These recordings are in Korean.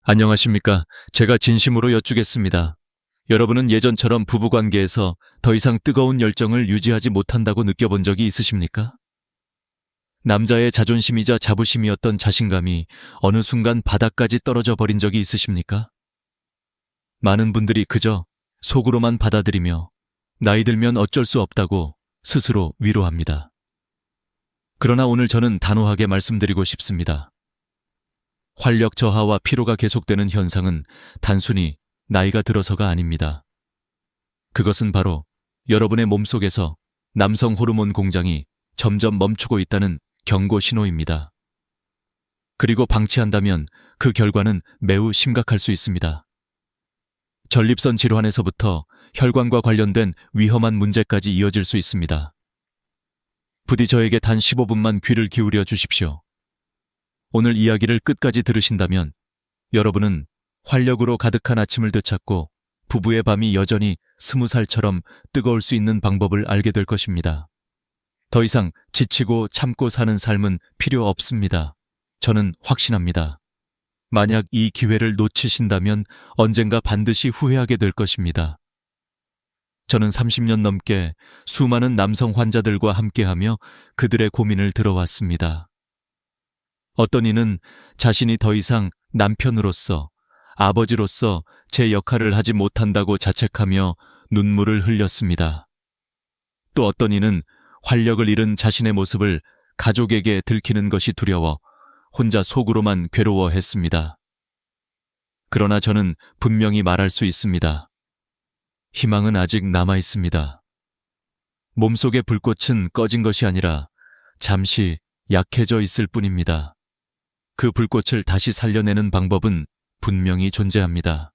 안녕하십니까. 제가 진심으로 여쭈겠습니다. 여러분은 예전처럼 부부관계에서 더 이상 뜨거운 열정을 유지하지 못한다고 느껴본 적이 있으십니까? 남자의 자존심이자 자부심이었던 자신감이 어느 순간 바닥까지 떨어져 버린 적이 있으십니까? 많은 분들이 그저 속으로만 받아들이며 나이 들면 어쩔 수 없다고 스스로 위로합니다. 그러나 오늘 저는 단호하게 말씀드리고 싶습니다. 활력 저하와 피로가 계속되는 현상은 단순히 나이가 들어서가 아닙니다. 그것은 바로 여러분의 몸속에서 남성 호르몬 공장이 점점 멈추고 있다는 경고 신호입니다. 그리고 방치한다면 그 결과는 매우 심각할 수 있습니다. 전립선 질환에서부터 혈관과 관련된 위험한 문제까지 이어질 수 있습니다. 부디 저에게 단 15분만 귀를 기울여 주십시오. 오늘 이야기를 끝까지 들으신다면 여러분은 활력으로 가득한 아침을 되찾고 부부의 밤이 여전히 20살처럼 뜨거울 수 있는 방법을 알게 될 것입니다. 더 이상 지치고 참고 사는 삶은 필요 없습니다. 저는 확신합니다. 만약 이 기회를 놓치신다면 언젠가 반드시 후회하게 될 것입니다. 저는 30년 넘게 수많은 남성 환자들과 함께하며 그들의 고민을 들어왔습니다. 어떤 이는 자신이 더 이상 남편으로서, 아버지로서 제 역할을 하지 못한다고 자책하며 눈물을 흘렸습니다. 또 어떤 이는 활력을 잃은 자신의 모습을 가족에게 들키는 것이 두려워 혼자 속으로만 괴로워했습니다. 그러나 저는 분명히 말할 수 있습니다. 희망은 아직 남아 있습니다. 몸속의 불꽃은 꺼진 것이 아니라 잠시 약해져 있을 뿐입니다. 그 불꽃을 다시 살려내는 방법은 분명히 존재합니다.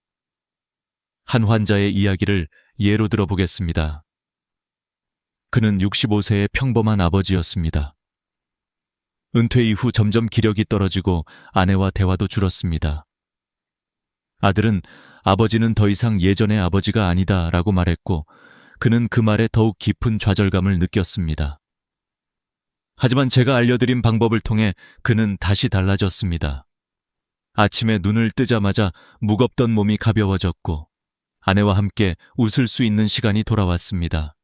한 환자의 이야기를 예로 들어보겠습니다. 그는 65세의 평범한 아버지였습니다. 은퇴 이후 점점 기력이 떨어지고 아내와 대화도 줄었습니다. 아들은 아버지는 더 이상 예전의 아버지가 아니다라고 말했고 그는 그 말에 더욱 깊은 좌절감을 느꼈습니다. 하지만 제가 알려드린 방법을 통해 그는 다시 달라졌습니다. 아침에 눈을 뜨자마자 무겁던 몸이 가벼워졌고 아내와 함께 웃을 수 있는 시간이 돌아왔습니다.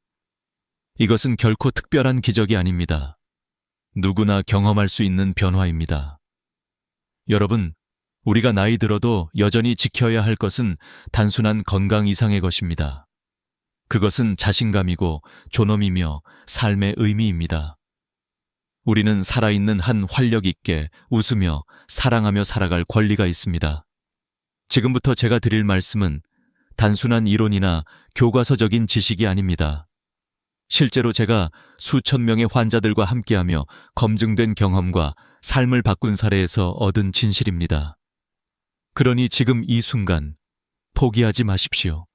이것은 결코 특별한 기적이 아닙니다. 누구나 경험할 수 있는 변화입니다. 여러분, 우리가 나이 들어도 여전히 지켜야 할 것은 단순한 건강 이상의 것입니다. 그것은 자신감이고 존엄이며 삶의 의미입니다. 우리는 살아있는 한 활력 있게 웃으며 사랑하며 살아갈 권리가 있습니다. 지금부터 제가 드릴 말씀은 단순한 이론이나 교과서적인 지식이 아닙니다. 실제로 제가 수천 명의 환자들과 함께하며 검증된 경험과 삶을 바꾼 사례에서 얻은 진실입니다. 그러니 지금 이 순간 포기하지 마십시오.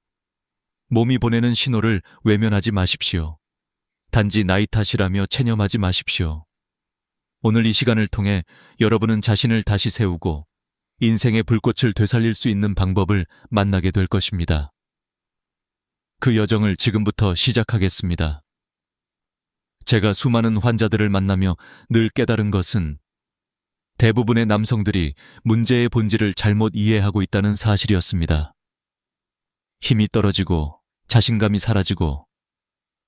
몸이 보내는 신호를 외면하지 마십시오. 단지 나이 탓이라며 체념하지 마십시오. 오늘 이 시간을 통해 여러분은 자신을 다시 세우고 인생의 불꽃을 되살릴 수 있는 방법을 만나게 될 것입니다. 그 여정을 지금부터 시작하겠습니다. 제가 수많은 환자들을 만나며 늘 깨달은 것은 대부분의 남성들이 문제의 본질을 잘못 이해하고 있다는 사실이었습니다. 힘이 떨어지고 자신감이 사라지고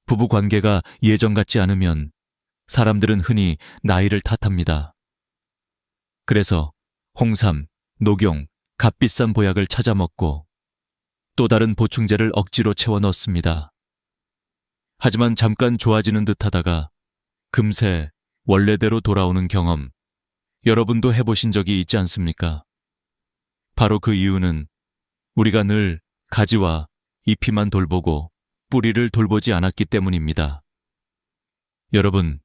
부부 관계가 예전 같지 않으면 사람들은 흔히 나이를 탓합니다. 그래서 홍삼, 녹용, 값비싼 보약을 찾아 먹고 또 다른 보충제를 억지로 채워 넣습니다. 하지만 잠깐 좋아지는 듯하다가 금세 원래대로 돌아오는 경험, 여러분도 해보신 적이 있지 않습니까? 바로 그 이유는 우리가 늘 가지와 잎이만 돌보고 뿌리를 돌보지 않았기 때문입니다. 여러분,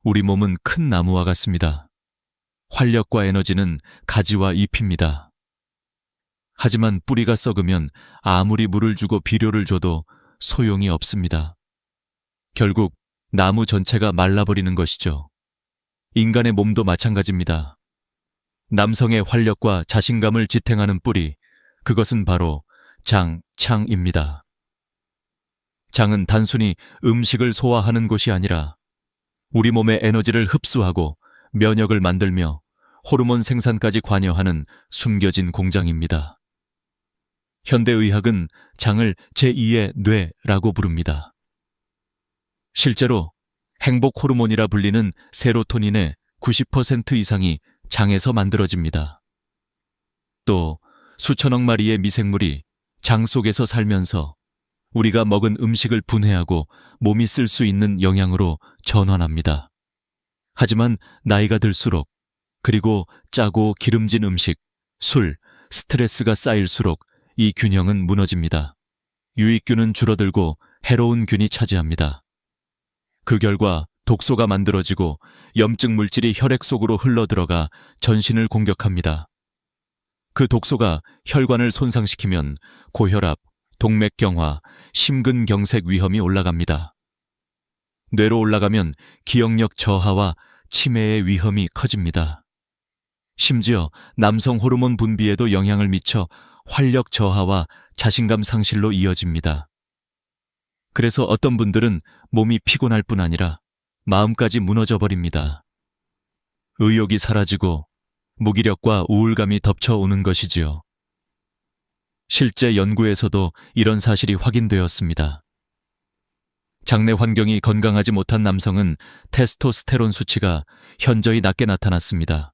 우리 몸은 큰 나무와 같습니다. 활력과 에너지는 가지와 잎입니다. 하지만 뿌리가 썩으면 아무리 물을 주고 비료를 줘도 소용이 없습니다. 결국 나무 전체가 말라버리는 것이죠. 인간의 몸도 마찬가지입니다. 남성의 활력과 자신감을 지탱하는 뿌리, 그것은 바로 장, 창입니다. 장은 단순히 음식을 소화하는 곳이 아니라 우리 몸의 에너지를 흡수하고 면역을 만들며 호르몬 생산까지 관여하는 숨겨진 공장입니다. 현대의학은 장을 제2의 뇌라고 부릅니다. 실제로 행복 호르몬이라 불리는 세로토닌의 90% 이상이 장에서 만들어집니다. 또 수천억 마리의 미생물이 장 속에서 살면서 우리가 먹은 음식을 분해하고 몸이 쓸 수 있는 영양으로 전환합니다. 하지만 나이가 들수록, 그리고 짜고 기름진 음식, 술, 스트레스가 쌓일수록 이 균형은 무너집니다. 유익균은 줄어들고 해로운 균이 차지합니다. 그 결과 독소가 만들어지고 염증 물질이 혈액 속으로 흘러들어가 전신을 공격합니다. 그 독소가 혈관을 손상시키면 고혈압, 동맥경화, 심근경색 위험이 올라갑니다. 뇌로 올라가면 기억력 저하와 치매의 위험이 커집니다. 심지어 남성 호르몬 분비에도 영향을 미쳐 활력 저하와 자신감 상실로 이어집니다. 그래서 어떤 분들은 몸이 피곤할 뿐 아니라 마음까지 무너져 버립니다. 의욕이 사라지고 무기력과 우울감이 덮쳐오는 것이지요. 실제 연구에서도 이런 사실이 확인되었습니다. 장내 환경이 건강하지 못한 남성은 테스토스테론 수치가 현저히 낮게 나타났습니다.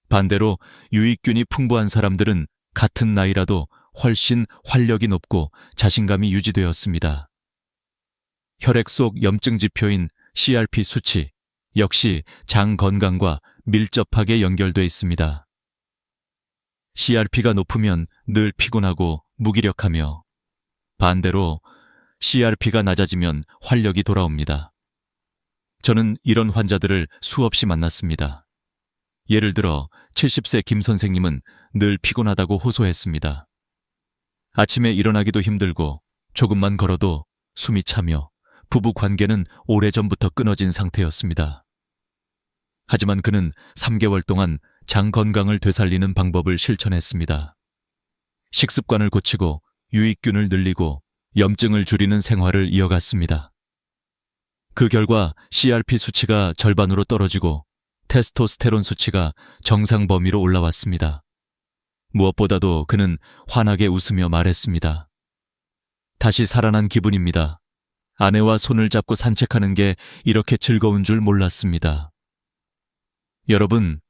반대로 유익균이 풍부한 사람들은 같은 나이라도 훨씬 활력이 높고 자신감이 유지되었습니다. 혈액 속 염증 지표인 CRP 수치 역시 장 건강과 밀접하게 연결돼 있습니다. CRP가 높으면 늘 피곤하고 무기력하며, 반대로 CRP가 낮아지면 활력이 돌아옵니다. 저는 이런 환자들을 수없이 만났습니다. 예를 들어 70세 김 선생님은 늘 피곤하다고 호소했습니다. 아침에 일어나기도 힘들고 조금만 걸어도 숨이 차며 부부 관계는 오래전부터 끊어진 상태였습니다. 하지만 그는 3개월 동안 장 건강을 되살리는 방법을 실천했습니다. 식습관을 고치고 유익균을 늘리고 염증을 줄이는 생활을 이어갔습니다. 그 결과 CRP 수치가 절반으로 떨어지고 테스토스테론 수치가 정상 범위로 올라왔습니다. 무엇보다도 그는 환하게 웃으며 말했습니다. 다시 살아난 기분입니다. 아내와 손을 잡고 산책하는 게 이렇게 즐거운 줄 몰랐습니다. 여러분,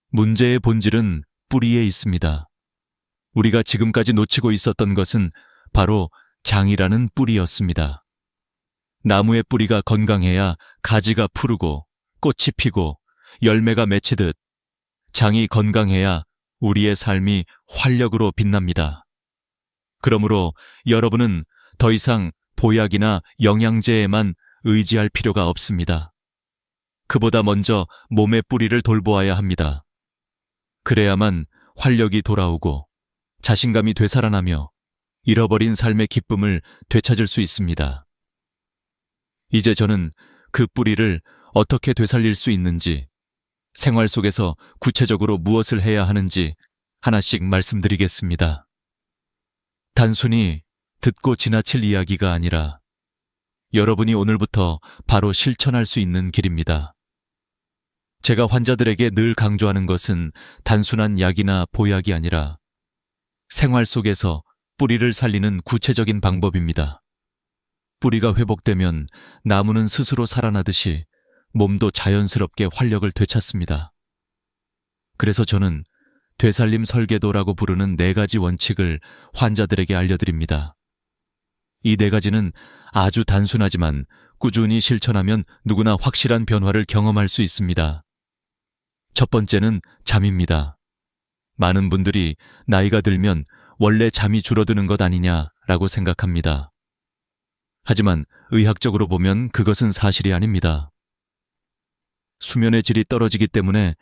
문제의 본질은 뿌리에 있습니다. 우리가 지금까지 놓치고 있었던 것은 바로 장이라는 뿌리였습니다. 나무의 뿌리가 건강해야 가지가 푸르고 꽃이 피고 열매가 맺히듯 장이 건강해야 우리의 삶이 활력으로 빛납니다. 그러므로 여러분은 더 이상 보약이나 영양제에만 의지할 필요가 없습니다. 그보다 먼저 몸의 뿌리를 돌보아야 합니다. 그래야만 활력이 돌아오고 자신감이 되살아나며 잃어버린 삶의 기쁨을 되찾을 수 있습니다. 이제 저는 그 뿌리를 어떻게 되살릴 수 있는지, 생활 속에서 구체적으로 무엇을 해야 하는지 하나씩 말씀드리겠습니다. 단순히 듣고 지나칠 이야기가 아니라 여러분이 오늘부터 바로 실천할 수 있는 길입니다. 제가 환자들에게 늘 강조하는 것은 단순한 약이나 보약이 아니라 생활 속에서 뿌리를 살리는 구체적인 방법입니다. 뿌리가 회복되면 나무는 스스로 살아나듯이 몸도 자연스럽게 활력을 되찾습니다. 그래서 저는 되살림 설계도라고 부르는 4가지 원칙을 환자들에게 알려드립니다. 이 4가지는 아주 단순하지만 꾸준히 실천하면 누구나 확실한 변화를 경험할 수 있습니다. 첫 번째는 잠입니다. 많은 분들이 나이가 들면 원래 잠이 줄어드는 것 아니냐라고 생각합니다. 하지만 의학적으로 보면 그것은 사실이 아닙니다. 수면의 질이 떨어지기 때문에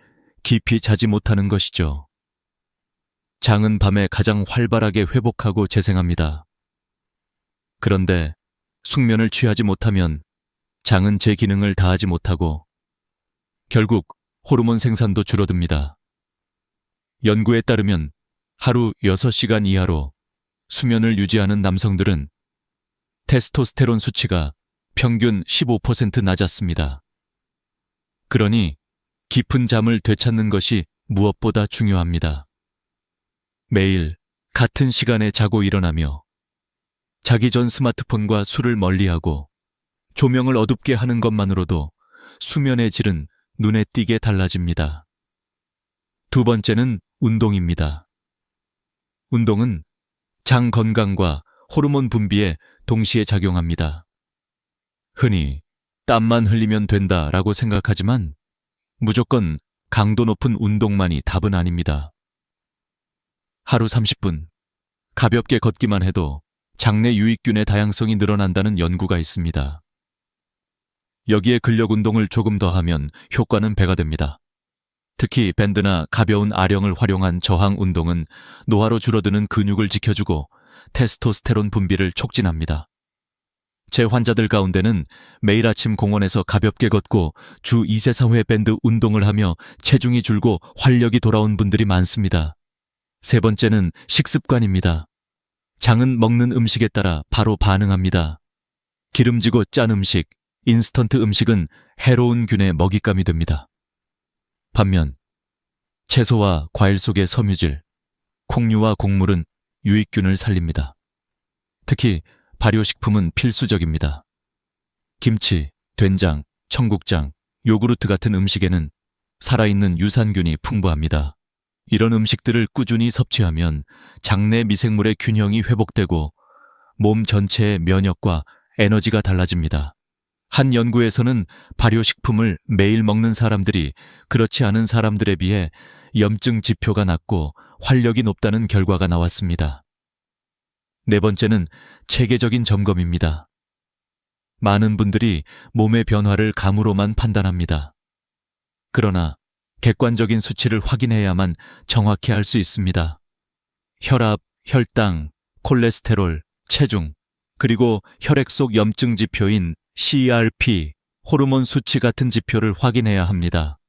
깊이 자지 못하는 것이죠. 장은 밤에 가장 활발하게 회복하고 재생합니다. 그런데 숙면을 취하지 못하면 장은 제 기능을 다하지 못하고 결국 호르몬 생산도 줄어듭니다. 연구에 따르면 하루 6시간 이하로 수면을 유지하는 남성들은 테스토스테론 수치가 평균 15% 낮았습니다. 그러니 깊은 잠을 되찾는 것이 무엇보다 중요합니다. 매일 같은 시간에 자고 일어나며 자기 전 스마트폰과 술을 멀리하고 조명을 어둡게 하는 것만으로도 수면의 질은 눈에 띄게 달라집니다. 두 번째는 운동입니다. 운동은 장 건강과 호르몬 분비에 동시에 작용합니다. 흔히 땀만 흘리면 된다라고 생각하지만 무조건 강도 높은 운동만이 답은 아닙니다. 하루 30분, 가볍게 걷기만 해도 장내 유익균의 다양성이 늘어난다는 연구가 있습니다. 여기에 근력 운동을 조금 더 하면 효과는 배가 됩니다. 특히 밴드나 가벼운 아령을 활용한 저항 운동은 노화로 줄어드는 근육을 지켜주고 테스토스테론 분비를 촉진합니다. 제 환자들 가운데는 매일 아침 공원에서 가볍게 걷고 주 2세 4회 밴드 운동을 하며 체중이 줄고 활력이 돌아온 분들이 많습니다. 세 번째는 식습관입니다. 장은 먹는 음식에 따라 바로 반응합니다. 기름지고 짠 음식, 인스턴트 음식은 해로운 균의 먹잇감이 됩니다. 반면 채소와 과일 속의 섬유질, 콩류와 곡물은 유익균을 살립니다. 특히 발효식품은 필수적입니다. 김치, 된장, 청국장, 요구르트 같은 음식에는 살아있는 유산균이 풍부합니다. 이런 음식들을 꾸준히 섭취하면 장내 미생물의 균형이 회복되고 몸 전체의 면역과 에너지가 달라집니다. 한 연구에서는 발효식품을 매일 먹는 사람들이 그렇지 않은 사람들에 비해 염증 지표가 낮고 활력이 높다는 결과가 나왔습니다. 네 번째는 체계적인 점검입니다. 많은 분들이 몸의 변화를 감으로만 판단합니다. 그러나 객관적인 수치를 확인해야만 정확히 알 수 있습니다. 혈압, 혈당, 콜레스테롤, 체중, 그리고 혈액 속 염증 지표인 CRP, 호르몬 수치 같은 지표를 확인해야 합니다.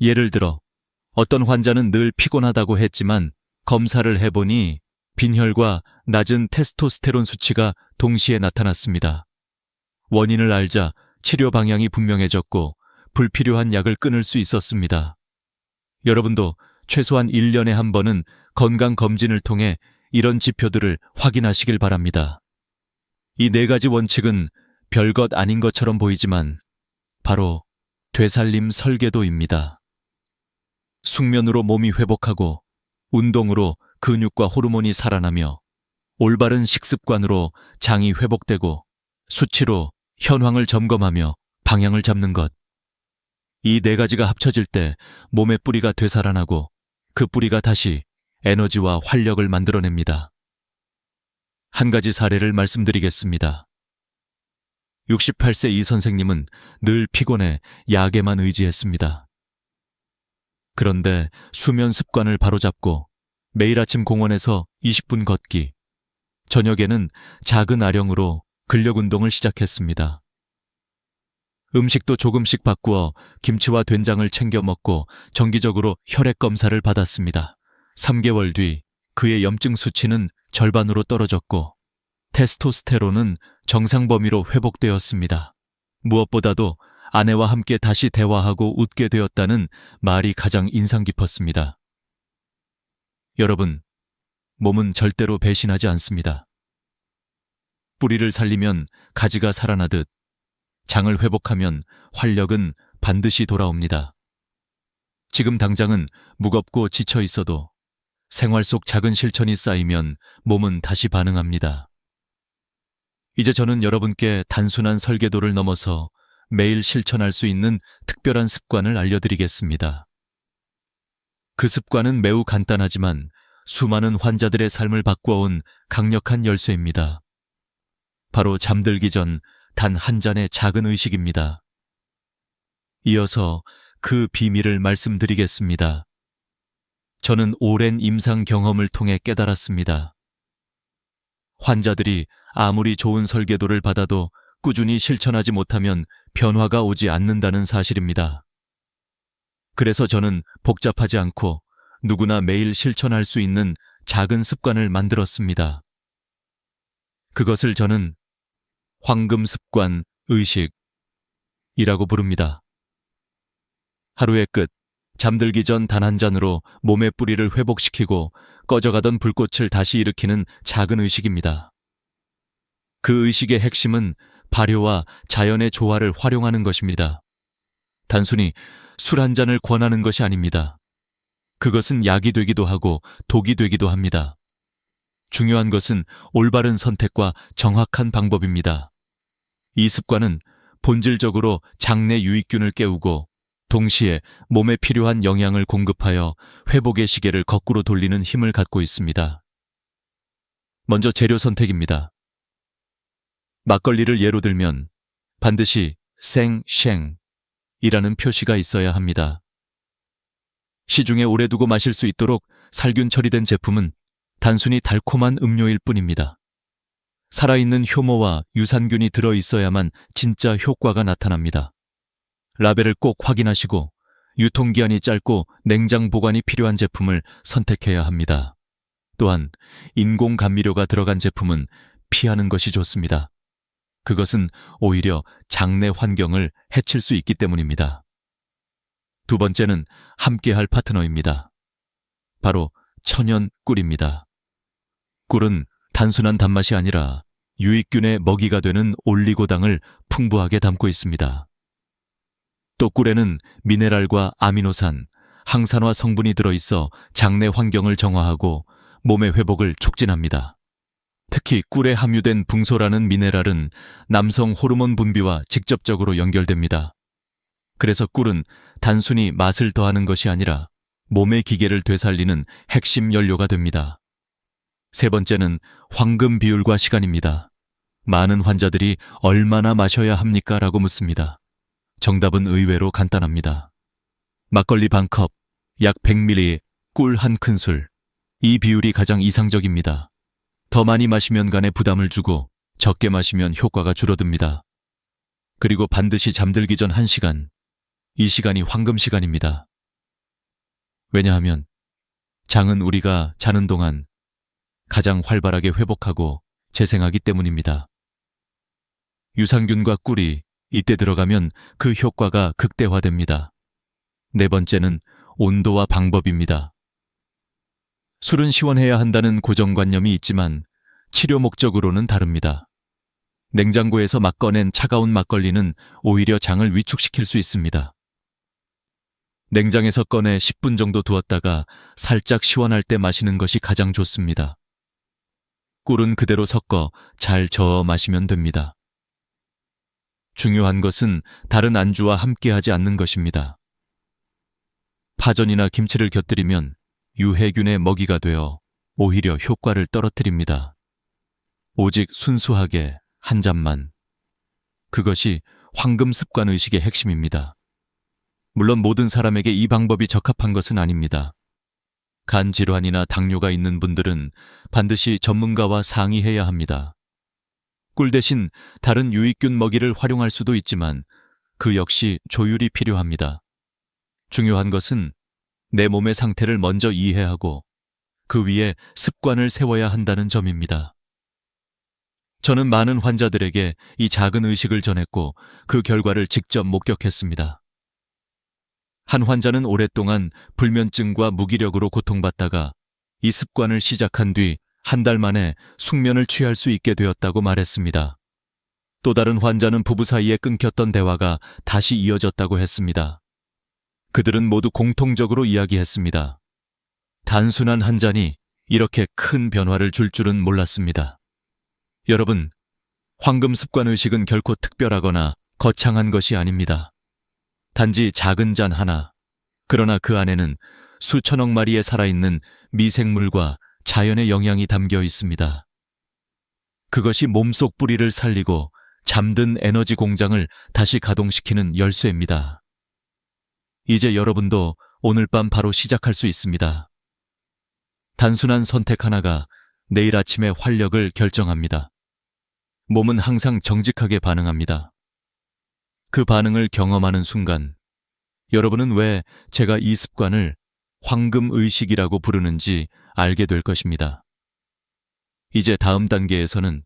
예를 들어 어떤 환자는 늘 피곤하다고 했지만 검사를 해보니 빈혈과 낮은 테스토스테론 수치가 동시에 나타났습니다. 원인을 알자 치료 방향이 분명해졌고 불필요한 약을 끊을 수 있었습니다. 여러분도 최소한 1년에 한 번은 건강검진을 통해 이런 지표들을 확인하시길 바랍니다. 이 네 가지 원칙은 별것 아닌 것처럼 보이지만 바로 되살림 설계도입니다. 숙면으로 몸이 회복하고 운동으로 근육과 호르몬이 살아나며 올바른 식습관으로 장이 회복되고 수치로 현황을 점검하며 방향을 잡는 것. 이 네 가지가 합쳐질 때 몸의 뿌리가 되살아나고 그 뿌리가 다시 에너지와 활력을 만들어냅니다. 한 가지 사례를 말씀드리겠습니다. 68세 이 선생님은 늘 피곤해 약에만 의지했습니다. 그런데 수면 습관을 바로잡고 매일 아침 공원에서 20분 걷기, 저녁에는 작은 아령으로 근력 운동을 시작했습니다. 음식도 조금씩 바꾸어 김치와 된장을 챙겨 먹고 정기적으로 혈액 검사를 받았습니다. 3개월 뒤 그의 염증 수치는 절반으로 떨어졌고 테스토스테론은 정상 범위로 회복되었습니다. 무엇보다도 아내와 함께 다시 대화하고 웃게 되었다는 말이 가장 인상 깊었습니다. 여러분, 몸은 절대로 배신하지 않습니다. 뿌리를 살리면 가지가 살아나듯 장을 회복하면 활력은 반드시 돌아옵니다. 지금 당장은 무겁고 지쳐 있어도 생활 속 작은 실천이 쌓이면 몸은 다시 반응합니다. 이제 저는 여러분께 단순한 설계도를 넘어서 매일 실천할 수 있는 특별한 습관을 알려드리겠습니다. 그 습관은 매우 간단하지만 수많은 환자들의 삶을 바꿔온 강력한 열쇠입니다. 바로 잠들기 전 단 한 잔의 작은 의식입니다. 이어서 그 비밀을 말씀드리겠습니다. 저는 오랜 임상 경험을 통해 깨달았습니다. 환자들이 아무리 좋은 설계도를 받아도 꾸준히 실천하지 못하면 변화가 오지 않는다는 사실입니다. 그래서 저는 복잡하지 않고 누구나 매일 실천할 수 있는 작은 습관을 만들었습니다. 그것을 저는 황금 습관 의식이라고 부릅니다. 하루의 끝, 잠들기 전 단 한 잔으로 몸의 뿌리를 회복시키고 꺼져가던 불꽃을 다시 일으키는 작은 의식입니다. 그 의식의 핵심은 발효와 자연의 조화를 활용하는 것입니다. 단순히 술 한 잔을 권하는 것이 아닙니다. 그것은 약이 되기도 하고 독이 되기도 합니다. 중요한 것은 올바른 선택과 정확한 방법입니다. 이 습관은 본질적으로 장내 유익균을 깨우고 동시에 몸에 필요한 영양을 공급하여 회복의 시계를 거꾸로 돌리는 힘을 갖고 있습니다. 먼저 재료 선택입니다. 막걸리를 예로 들면 반드시 생쉥이라는 표시가 있어야 합니다. 시중에 오래 두고 마실 수 있도록 살균 처리된 제품은 단순히 달콤한 음료일 뿐입니다. 살아있는 효모와 유산균이 들어있어야만 진짜 효과가 나타납니다. 라벨을 꼭 확인하시고 유통기한이 짧고 냉장 보관이 필요한 제품을 선택해야 합니다. 또한 인공 감미료가 들어간 제품은 피하는 것이 좋습니다. 그것은 오히려 장내 환경을 해칠 수 있기 때문입니다. 두 번째는 함께할 파트너입니다. 바로 천연 꿀입니다. 꿀은 단순한 단맛이 아니라 유익균의 먹이가 되는 올리고당을 풍부하게 담고 있습니다. 또 꿀에는 미네랄과 아미노산, 항산화 성분이 들어있어 장내 환경을 정화하고 몸의 회복을 촉진합니다. 특히 꿀에 함유된 붕소라는 미네랄은 남성 호르몬 분비와 직접적으로 연결됩니다. 그래서 꿀은 단순히 맛을 더하는 것이 아니라 몸의 기계를 되살리는 핵심 연료가 됩니다. 세 번째는 황금 비율과 시간입니다. 많은 환자들이 얼마나 마셔야 합니까? 라고 묻습니다. 정답은 의외로 간단합니다. 막걸리 반컵, 약 100ml, 꿀 한 큰술. 이 비율이 가장 이상적입니다. 더 많이 마시면 간에 부담을 주고 적게 마시면 효과가 줄어듭니다. 그리고 반드시 잠들기 전 1시간. 이 시간이 황금 시간입니다. 왜냐하면 장은 우리가 자는 동안 가장 활발하게 회복하고 재생하기 때문입니다. 유산균과 꿀이 이때 들어가면 그 효과가 극대화됩니다. 네 번째는 온도와 방법입니다. 술은 시원해야 한다는 고정관념이 있지만 치료 목적으로는 다릅니다. 냉장고에서 막 꺼낸 차가운 막걸리는 오히려 장을 위축시킬 수 있습니다. 냉장에서 꺼내 10분 정도 두었다가 살짝 시원할 때 마시는 것이 가장 좋습니다. 꿀은 그대로 섞어 잘 저어 마시면 됩니다. 중요한 것은 다른 안주와 함께하지 않는 것입니다. 파전이나 김치를 곁들이면 유해균의 먹이가 되어 오히려 효과를 떨어뜨립니다. 오직 순수하게 한 잔만. 그것이 황금 습관 의식의 핵심입니다. 물론 모든 사람에게 이 방법이 적합한 것은 아닙니다. 간 질환이나 당뇨가 있는 분들은 반드시 전문가와 상의해야 합니다. 꿀 대신 다른 유익균 먹이를 활용할 수도 있지만 그 역시 조율이 필요합니다. 중요한 것은 내 몸의 상태를 먼저 이해하고 그 위에 습관을 세워야 한다는 점입니다. 저는 많은 환자들에게 이 작은 의식을 전했고 그 결과를 직접 목격했습니다. 한 환자는 오랫동안 불면증과 무기력으로 고통받다가 이 습관을 시작한 뒤 한 달 만에 숙면을 취할 수 있게 되었다고 말했습니다. 또 다른 환자는 부부 사이에 끊겼던 대화가 다시 이어졌다고 했습니다. 그들은 모두 공통적으로 이야기했습니다. 단순한 한 잔이 이렇게 큰 변화를 줄 줄은 몰랐습니다. 여러분, 황금 습관 의식은 결코 특별하거나 거창한 것이 아닙니다. 단지 작은 잔 하나, 그러나 그 안에는 수천억 마리의 살아있는 미생물과 자연의 영양이 담겨 있습니다. 그것이 몸속 뿌리를 살리고 잠든 에너지 공장을 다시 가동시키는 열쇠입니다. 이제 여러분도 오늘 밤 바로 시작할 수 있습니다. 단순한 선택 하나가 내일 아침의 활력을 결정합니다. 몸은 항상 정직하게 반응합니다. 그 반응을 경험하는 순간 여러분은 왜 제가 이 습관을 황금 의식이라고 부르는지 알게 될 것입니다. 이제 다음 단계에서는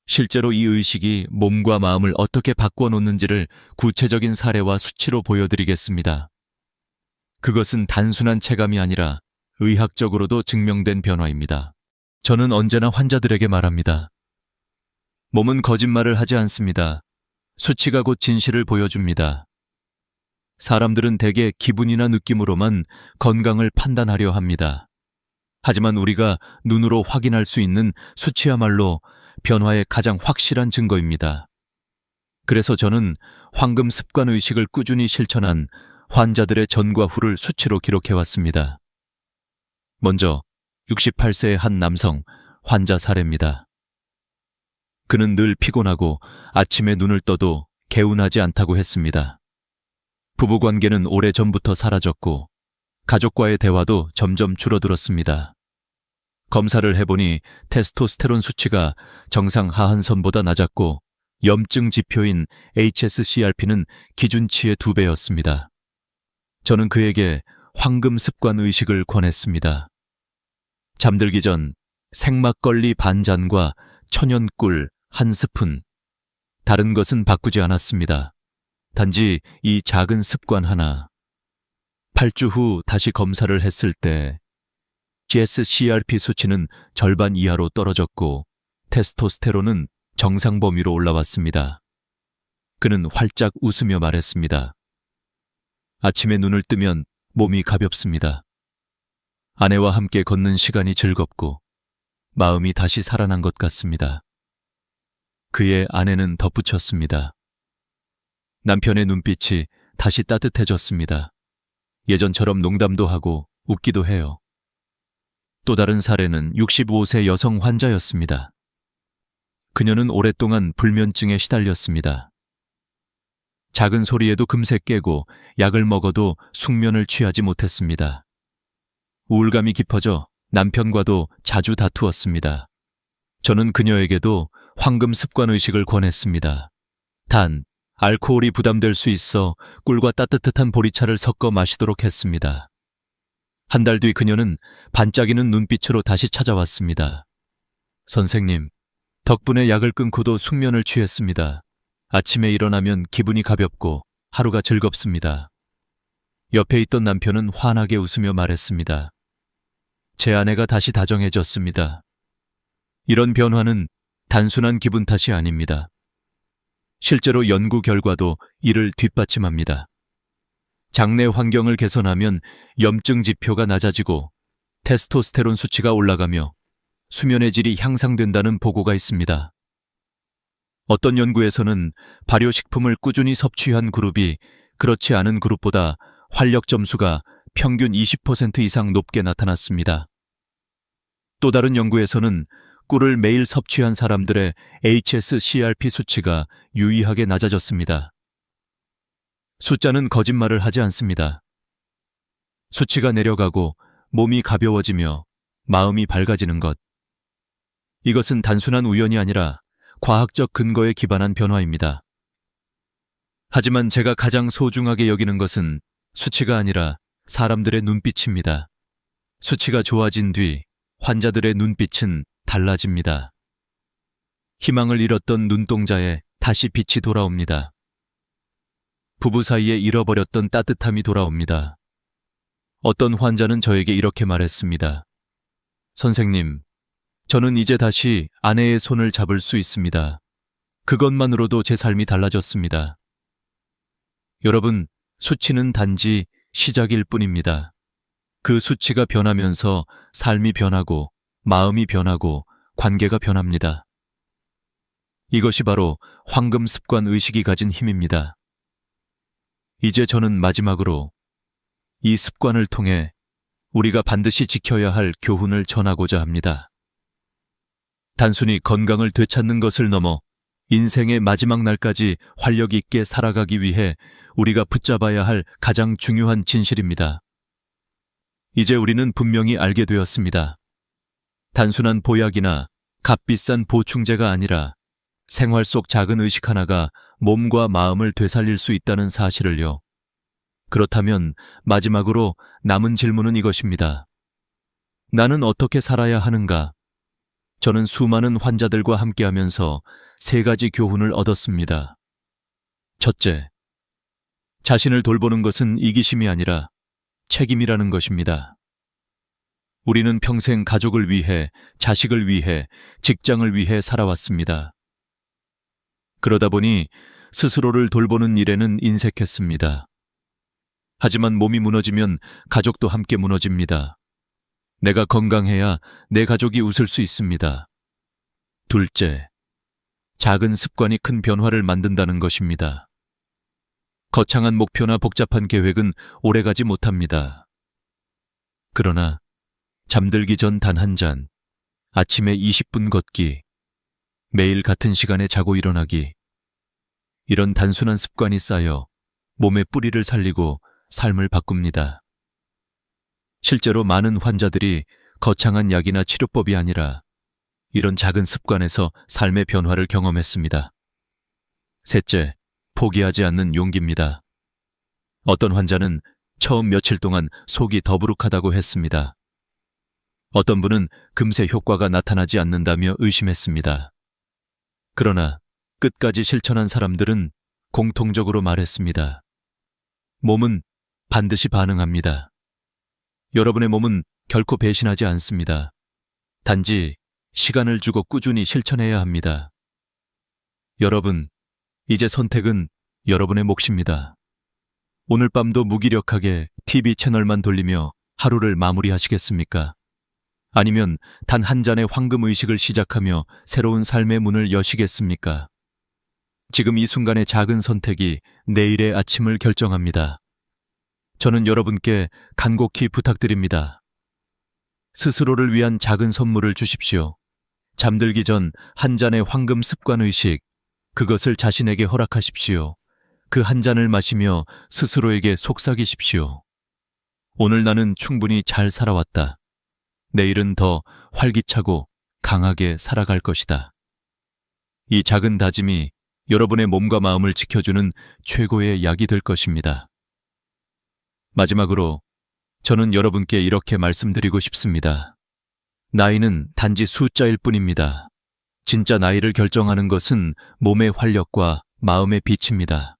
실제로 이 의식이 몸과 마음을 어떻게 바꿔 놓는지를 구체적인 사례와 수치로 보여드리겠습니다. 그것은 단순한 체감이 아니라 의학적으로도 증명된 변화입니다. 저는 언제나 환자들에게 말합니다. 몸은 거짓말을 하지 않습니다. 수치가 곧 진실을 보여줍니다. 사람들은 대개 기분이나 느낌으로만 건강을 판단하려 합니다. 하지만 우리가 눈으로 확인할 수 있는 수치야말로 변화의 가장 확실한 증거입니다. 그래서 저는 황금 습관 의식을 꾸준히 실천한 환자들의 전과 후를 수치로 기록해왔습니다. 먼저 68세의 한 남성 환자 사례입니다. 그는 늘 피곤하고 아침에 눈을 떠도 개운하지 않다고 했습니다. 부부관계는 오래전부터 사라졌고 가족과의 대화도 점점 줄어들었습니다. 검사를 해보니 테스토스테론 수치가 정상 하한선보다 낮았고 염증 지표인 HSCRP는 기준치의 2배였습니다. 저는 그에게 황금 습관 의식을 권했습니다. 잠들기 전 생막걸리 반잔과 천연꿀 1스푼, 다른 것은 바꾸지 않았습니다. 단지 이 작은 습관 하나. 8주 후 다시 검사를 했을 때 GSCRP 수치는 절반 이하로 떨어졌고 테스토스테론은 정상 범위로 올라왔습니다. 그는 활짝 웃으며 말했습니다. 아침에 눈을 뜨면 몸이 가볍습니다. 아내와 함께 걷는 시간이 즐겁고 마음이 다시 살아난 것 같습니다. 그의 아내는 덧붙였습니다. 남편의 눈빛이 다시 따뜻해졌습니다. 예전처럼 농담도 하고 웃기도 해요. 또 다른 사례는 65세 여성 환자였습니다. 그녀는 오랫동안 불면증에 시달렸습니다. 작은 소리에도 금세 깨고 약을 먹어도 숙면을 취하지 못했습니다. 우울감이 깊어져 남편과도 자주 다투었습니다. 저는 그녀에게도 황금 습관 의식을 권했습니다. 단, 알코올이 부담될 수 있어 꿀과 따뜻한 보리차를 섞어 마시도록 했습니다. 한 달 뒤 그녀는 반짝이는 눈빛으로 다시 찾아왔습니다. 선생님, 덕분에 약을 끊고도 숙면을 취했습니다. 아침에 일어나면 기분이 가볍고 하루가 즐겁습니다. 옆에 있던 남편은 환하게 웃으며 말했습니다. 제 아내가 다시 다정해졌습니다. 이런 변화는 단순한 기분 탓이 아닙니다. 실제로 연구 결과도 이를 뒷받침합니다. 장내 환경을 개선하면 염증 지표가 낮아지고 테스토스테론 수치가 올라가며 수면의 질이 향상된다는 보고가 있습니다. 어떤 연구에서는 발효식품을 꾸준히 섭취한 그룹이 그렇지 않은 그룹보다 활력 점수가 평균 20% 이상 높게 나타났습니다. 또 다른 연구에서는 꿀을 매일 섭취한 사람들의 HSCRP 수치가 유의하게 낮아졌습니다. 숫자는 거짓말을 하지 않습니다. 수치가 내려가고 몸이 가벼워지며 마음이 밝아지는 것. 이것은 단순한 우연이 아니라 과학적 근거에 기반한 변화입니다. 하지만 제가 가장 소중하게 여기는 것은 수치가 아니라 사람들의 눈빛입니다. 수치가 좋아진 뒤 환자들의 눈빛은 달라집니다. 희망을 잃었던 눈동자에 다시 빛이 돌아옵니다. 부부 사이에 잃어버렸던 따뜻함이 돌아옵니다. 어떤 환자는 저에게 이렇게 말했습니다. 선생님, 저는 이제 다시 아내의 손을 잡을 수 있습니다. 그것만으로도 제 삶이 달라졌습니다. 여러분, 수치는 단지 시작일 뿐입니다. 그 수치가 변하면서 삶이 변하고 마음이 변하고 관계가 변합니다. 이것이 바로 황금 습관 의식이 가진 힘입니다. 이제 저는 마지막으로 이 습관을 통해 우리가 반드시 지켜야 할 교훈을 전하고자 합니다. 단순히 건강을 되찾는 것을 넘어 인생의 마지막 날까지 활력 있게 살아가기 위해 우리가 붙잡아야 할 가장 중요한 진실입니다. 이제 우리는 분명히 알게 되었습니다. 단순한 보약이나 값비싼 보충제가 아니라 생활 속 작은 의식 하나가 몸과 마음을 되살릴 수 있다는 사실을요. 그렇다면 마지막으로 남은 질문은 이것입니다. 나는 어떻게 살아야 하는가? 저는 수많은 환자들과 함께하면서 3가지 교훈을 얻었습니다. 첫째, 자신을 돌보는 것은 이기심이 아니라 책임이라는 것입니다. 우리는 평생 가족을 위해, 자식을 위해, 직장을 위해 살아왔습니다. 그러다 보니 스스로를 돌보는 일에는 인색했습니다. 하지만 몸이 무너지면 가족도 함께 무너집니다. 내가 건강해야 내 가족이 웃을 수 있습니다. 둘째, 작은 습관이 큰 변화를 만든다는 것입니다. 거창한 목표나 복잡한 계획은 오래가지 못합니다. 그러나 잠들기 전 단 한 잔, 아침에 20분 걷기, 매일 같은 시간에 자고 일어나기, 이런 단순한 습관이 쌓여 몸의 뿌리를 살리고 삶을 바꿉니다. 실제로 많은 환자들이 거창한 약이나 치료법이 아니라 이런 작은 습관에서 삶의 변화를 경험했습니다. 셋째, 포기하지 않는 용기입니다. 어떤 환자는 처음 며칠 동안 속이 더부룩하다고 했습니다. 어떤 분은 금세 효과가 나타나지 않는다며 의심했습니다. 그러나 끝까지 실천한 사람들은 공통적으로 말했습니다. 몸은 반드시 반응합니다. 여러분의 몸은 결코 배신하지 않습니다. 단지 시간을 주고 꾸준히 실천해야 합니다. 여러분, 이제 선택은 여러분의 몫입니다. 오늘 밤도 무기력하게 TV 채널만 돌리며 하루를 마무리하시겠습니까? 아니면 단 한 잔의 황금의식을 시작하며 새로운 삶의 문을 여시겠습니까? 지금 이 순간의 작은 선택이 내일의 아침을 결정합니다. 저는 여러분께 간곡히 부탁드립니다. 스스로를 위한 작은 선물을 주십시오. 잠들기 전 한 잔의 황금 습관의식, 그것을 자신에게 허락하십시오. 그 한 잔을 마시며 스스로에게 속삭이십시오. 오늘 나는 충분히 잘 살아왔다. 내일은 더 활기차고 강하게 살아갈 것이다. 이 작은 다짐이 여러분의 몸과 마음을 지켜주는 최고의 약이 될 것입니다. 마지막으로 저는 여러분께 이렇게 말씀드리고 싶습니다. 나이는 단지 숫자일 뿐입니다. 진짜 나이를 결정하는 것은 몸의 활력과 마음의 빛입니다.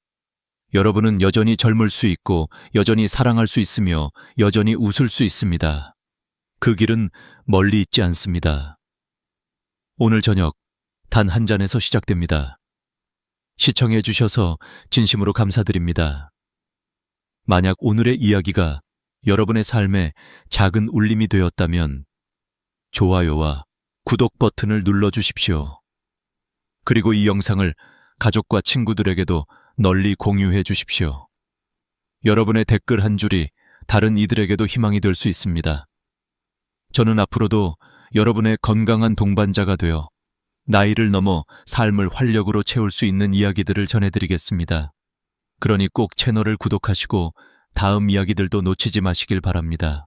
여러분은 여전히 젊을 수 있고 여전히 사랑할 수 있으며 여전히 웃을 수 있습니다. 그 길은 멀리 있지 않습니다. 오늘 저녁 단 한 잔에서 시작됩니다. 시청해 주셔서 진심으로 감사드립니다. 만약 오늘의 이야기가 여러분의 삶에 작은 울림이 되었다면 좋아요와 구독 버튼을 눌러주십시오. 그리고 이 영상을 가족과 친구들에게도 널리 공유해 주십시오. 여러분의 댓글 한 줄이 다른 이들에게도 희망이 될 수 있습니다. 저는 앞으로도 여러분의 건강한 동반자가 되어 나이를 넘어 삶을 활력으로 채울 수 있는 이야기들을 전해드리겠습니다. 그러니 꼭 채널을 구독하시고 다음 이야기들도 놓치지 마시길 바랍니다.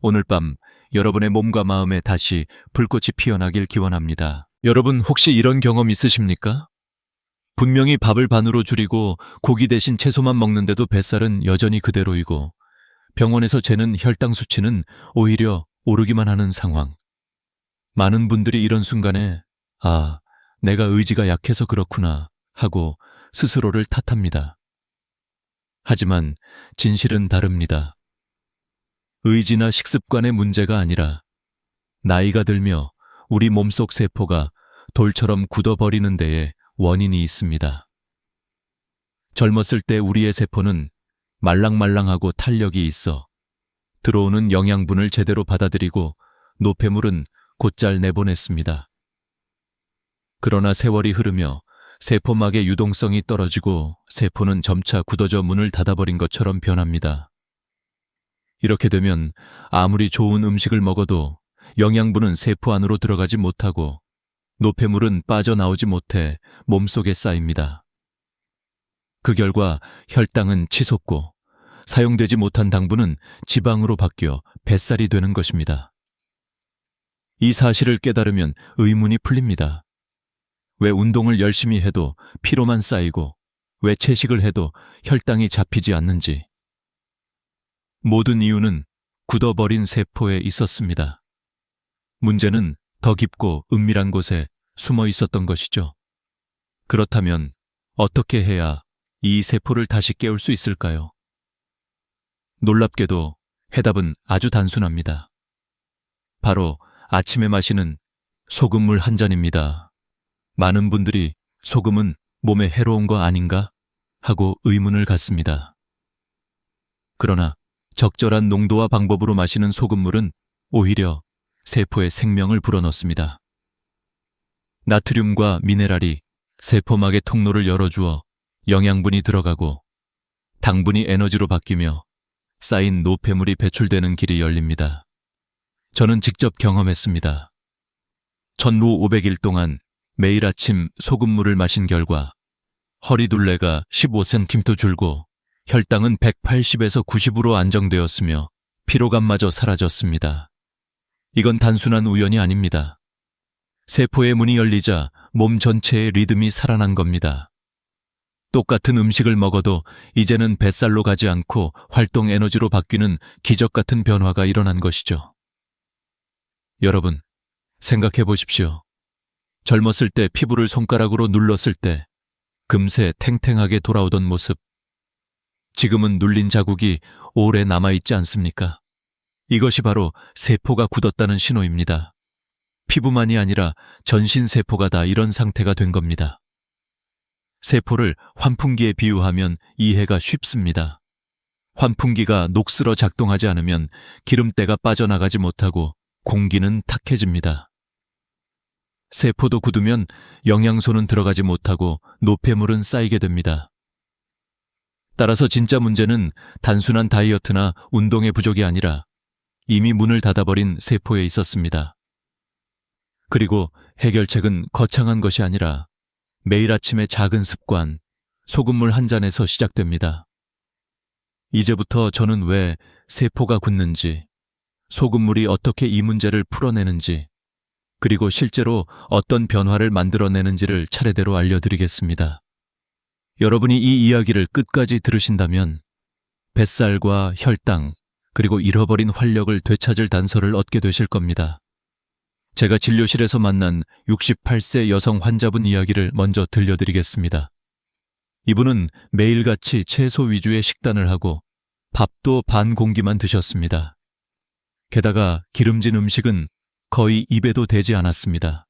오늘 밤 여러분의 몸과 마음에 다시 불꽃이 피어나길 기원합니다. 여러분 혹시 이런 경험 있으십니까? 분명히 밥을 반으로 줄이고 고기 대신 채소만 먹는데도 뱃살은 여전히 그대로이고 병원에서 재는 혈당 수치는 오히려 오르기만 하는 상황. 많은 분들이 이런 순간에 내가 의지가 약해서 그렇구나 하고 스스로를 탓합니다. 하지만 진실은 다릅니다. 의지나 식습관의 문제가 아니라 나이가 들며 우리 몸속 세포가 돌처럼 굳어버리는 데에 원인이 있습니다. 젊었을 때 우리의 세포는 말랑말랑하고 탄력이 있어 들어오는 영양분을 제대로 받아들이고 노폐물은 곧잘 내보냈습니다. 그러나 세월이 흐르며 세포막의 유동성이 떨어지고 세포는 점차 굳어져 문을 닫아버린 것처럼 변합니다. 이렇게 되면 아무리 좋은 음식을 먹어도 영양분은 세포 안으로 들어가지 못하고 노폐물은 빠져나오지 못해 몸속에 쌓입니다. 그 결과 혈당은 치솟고 사용되지 못한 당분은 지방으로 바뀌어 뱃살이 되는 것입니다. 이 사실을 깨달으면 의문이 풀립니다. 왜 운동을 열심히 해도 피로만 쌓이고 왜 채식을 해도 혈당이 잡히지 않는지. 모든 이유는 굳어버린 세포에 있었습니다. 문제는 더 깊고 은밀한 곳에 숨어 있었던 것이죠. 그렇다면 어떻게 해야 이 세포를 다시 깨울 수 있을까요? 놀랍게도 해답은 아주 단순합니다. 바로 아침에 마시는 소금물 한 잔입니다. 많은 분들이 소금은 몸에 해로운 거 아닌가 하고 의문을 갖습니다. 그러나 적절한 농도와 방법으로 마시는 소금물은 오히려 세포에 생명을 불어넣습니다. 나트륨과 미네랄이 세포막의 통로를 열어주어 영양분이 들어가고 당분이 에너지로 바뀌며 쌓인 노폐물이 배출되는 길이 열립니다. 저는 직접 경험했습니다. 전후 500일 동안 매일 아침 소금물을 마신 결과 허리둘레가 15cm 줄고 혈당은 180에서 90으로 안정되었으며 피로감마저 사라졌습니다. 이건 단순한 우연이 아닙니다. 세포의 문이 열리자 몸 전체의 리듬이 살아난 겁니다. 똑같은 음식을 먹어도 이제는 뱃살로 가지 않고 활동 에너지로 바뀌는 기적 같은 변화가 일어난 것이죠. 여러분, 생각해 보십시오. 젊었을 때 피부를 손가락으로 눌렀을 때 금세 탱탱하게 돌아오던 모습. 지금은 눌린 자국이 오래 남아있지 않습니까? 이것이 바로 세포가 굳었다는 신호입니다. 피부만이 아니라 전신 세포가 다 이런 상태가 된 겁니다. 세포를 환풍기에 비유하면 이해가 쉽습니다. 환풍기가 녹슬어 작동하지 않으면 기름때가 빠져나가지 못하고 공기는 탁해집니다. 세포도 굳으면 영양소는 들어가지 못하고 노폐물은 쌓이게 됩니다. 따라서 진짜 문제는 단순한 다이어트나 운동의 부족이 아니라 이미 문을 닫아버린 세포에 있었습니다. 그리고 해결책은 거창한 것이 아니라 매일 아침의 작은 습관, 소금물 한 잔에서 시작됩니다. 이제부터 저는 왜 세포가 굳는지, 소금물이 어떻게 이 문제를 풀어내는지, 그리고 실제로 어떤 변화를 만들어내는지를 차례대로 알려드리겠습니다. 여러분이 이 이야기를 끝까지 들으신다면 뱃살과 혈당, 그리고 잃어버린 활력을 되찾을 단서를 얻게 되실 겁니다. 제가 진료실에서 만난 68세 여성 환자분 이야기를 먼저 들려드리겠습니다. 이분은 매일같이 채소 위주의 식단을 하고 밥도 반 공기만 드셨습니다. 게다가 기름진 음식은 거의 입에도 대지 않았습니다.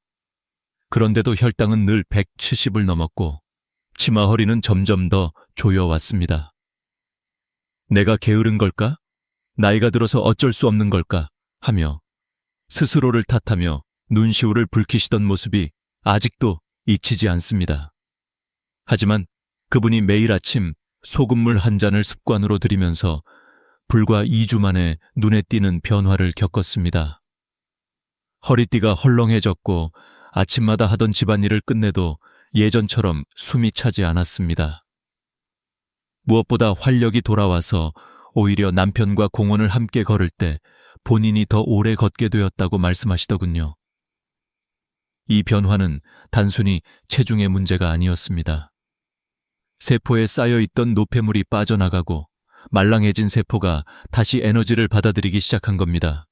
그런데도 혈당은 늘 170을 넘었고 치마 허리는 점점 더 조여왔습니다. 내가 게으른 걸까? 나이가 들어서 어쩔 수 없는 걸까? 하며 스스로를 탓하며 눈시울을 붉히시던 모습이 아직도 잊히지 않습니다. 하지만 그분이 매일 아침 소금물 한 잔을 습관으로 들이면서 불과 2주 만에 눈에 띄는 변화를 겪었습니다. 허리띠가 헐렁해졌고 아침마다 하던 집안일을 끝내도 예전처럼 숨이 차지 않았습니다. 무엇보다 활력이 돌아와서 오히려 남편과 공원을 함께 걸을 때 본인이 더 오래 걷게 되었다고 말씀하시더군요. 이 변화는 단순히 체중의 문제가 아니었습니다. 세포에 쌓여있던 노폐물이 빠져나가고 말랑해진 세포가 다시 에너지를 받아들이기 시작한 겁니다.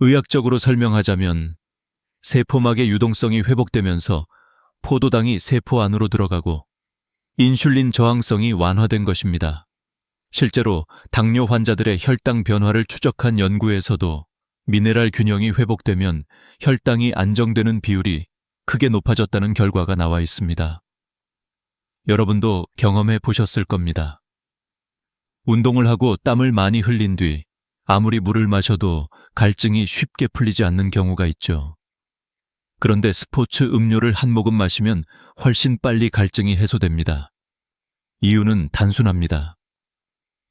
의학적으로 설명하자면 세포막의 유동성이 회복되면서 포도당이 세포 안으로 들어가고 인슐린 저항성이 완화된 것입니다. 실제로 당뇨 환자들의 혈당 변화를 추적한 연구에서도 미네랄 균형이 회복되면 혈당이 안정되는 비율이 크게 높아졌다는 결과가 나와 있습니다. 여러분도 경험해 보셨을 겁니다. 운동을 하고 땀을 많이 흘린 뒤 아무리 물을 마셔도 갈증이 쉽게 풀리지 않는 경우가 있죠. 그런데 스포츠 음료를 한 모금 마시면 훨씬 빨리 갈증이 해소됩니다. 이유는 단순합니다.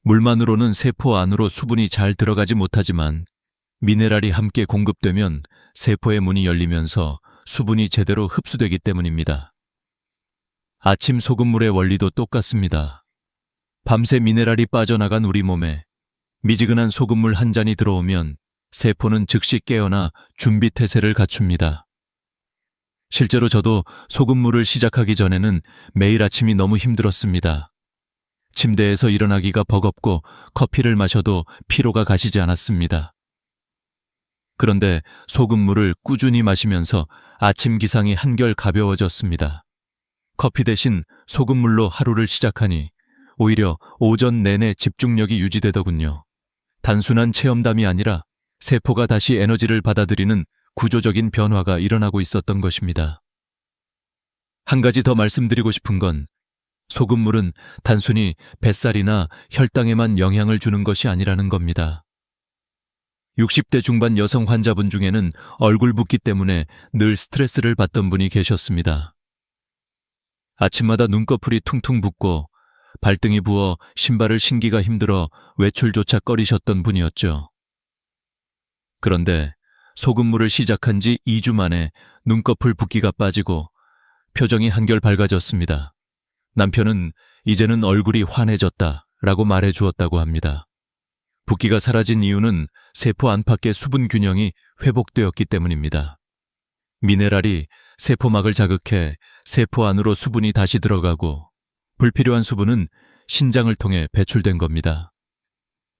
물만으로는 세포 안으로 수분이 잘 들어가지 못하지만 미네랄이 함께 공급되면 세포의 문이 열리면서 수분이 제대로 흡수되기 때문입니다. 아침 소금물의 원리도 똑같습니다. 밤새 미네랄이 빠져나간 우리 몸에 미지근한 소금물 한 잔이 들어오면 세포는 즉시 깨어나 준비 태세를 갖춥니다. 실제로 저도 소금물을 시작하기 전에는 매일 아침이 너무 힘들었습니다. 침대에서 일어나기가 버겁고 커피를 마셔도 피로가 가시지 않았습니다. 그런데 소금물을 꾸준히 마시면서 아침 기상이 한결 가벼워졌습니다. 커피 대신 소금물로 하루를 시작하니 오히려 오전 내내 집중력이 유지되더군요. 단순한 체험담이 아니라 세포가 다시 에너지를 받아들이는 구조적인 변화가 일어나고 있었던 것입니다. 한 가지 더 말씀드리고 싶은 건 소금물은 단순히 뱃살이나 혈당에만 영향을 주는 것이 아니라는 겁니다. 60대 중반 여성 환자분 중에는 얼굴 붓기 때문에 늘 스트레스를 받던 분이 계셨습니다. 아침마다 눈꺼풀이 퉁퉁 붓고 발등이 부어 신발을 신기가 힘들어 외출조차 꺼리셨던 분이었죠. 그런데 소금물을 시작한 지 2주 만에 눈꺼풀 붓기가 빠지고 표정이 한결 밝아졌습니다. 남편은 이제는 얼굴이 환해졌다라고 말해 주었다고 합니다. 붓기가 사라진 이유는 세포 안팎의 수분 균형이 회복되었기 때문입니다. 미네랄이 세포막을 자극해 세포 안으로 수분이 다시 들어가고 불필요한 수분은 신장을 통해 배출된 겁니다.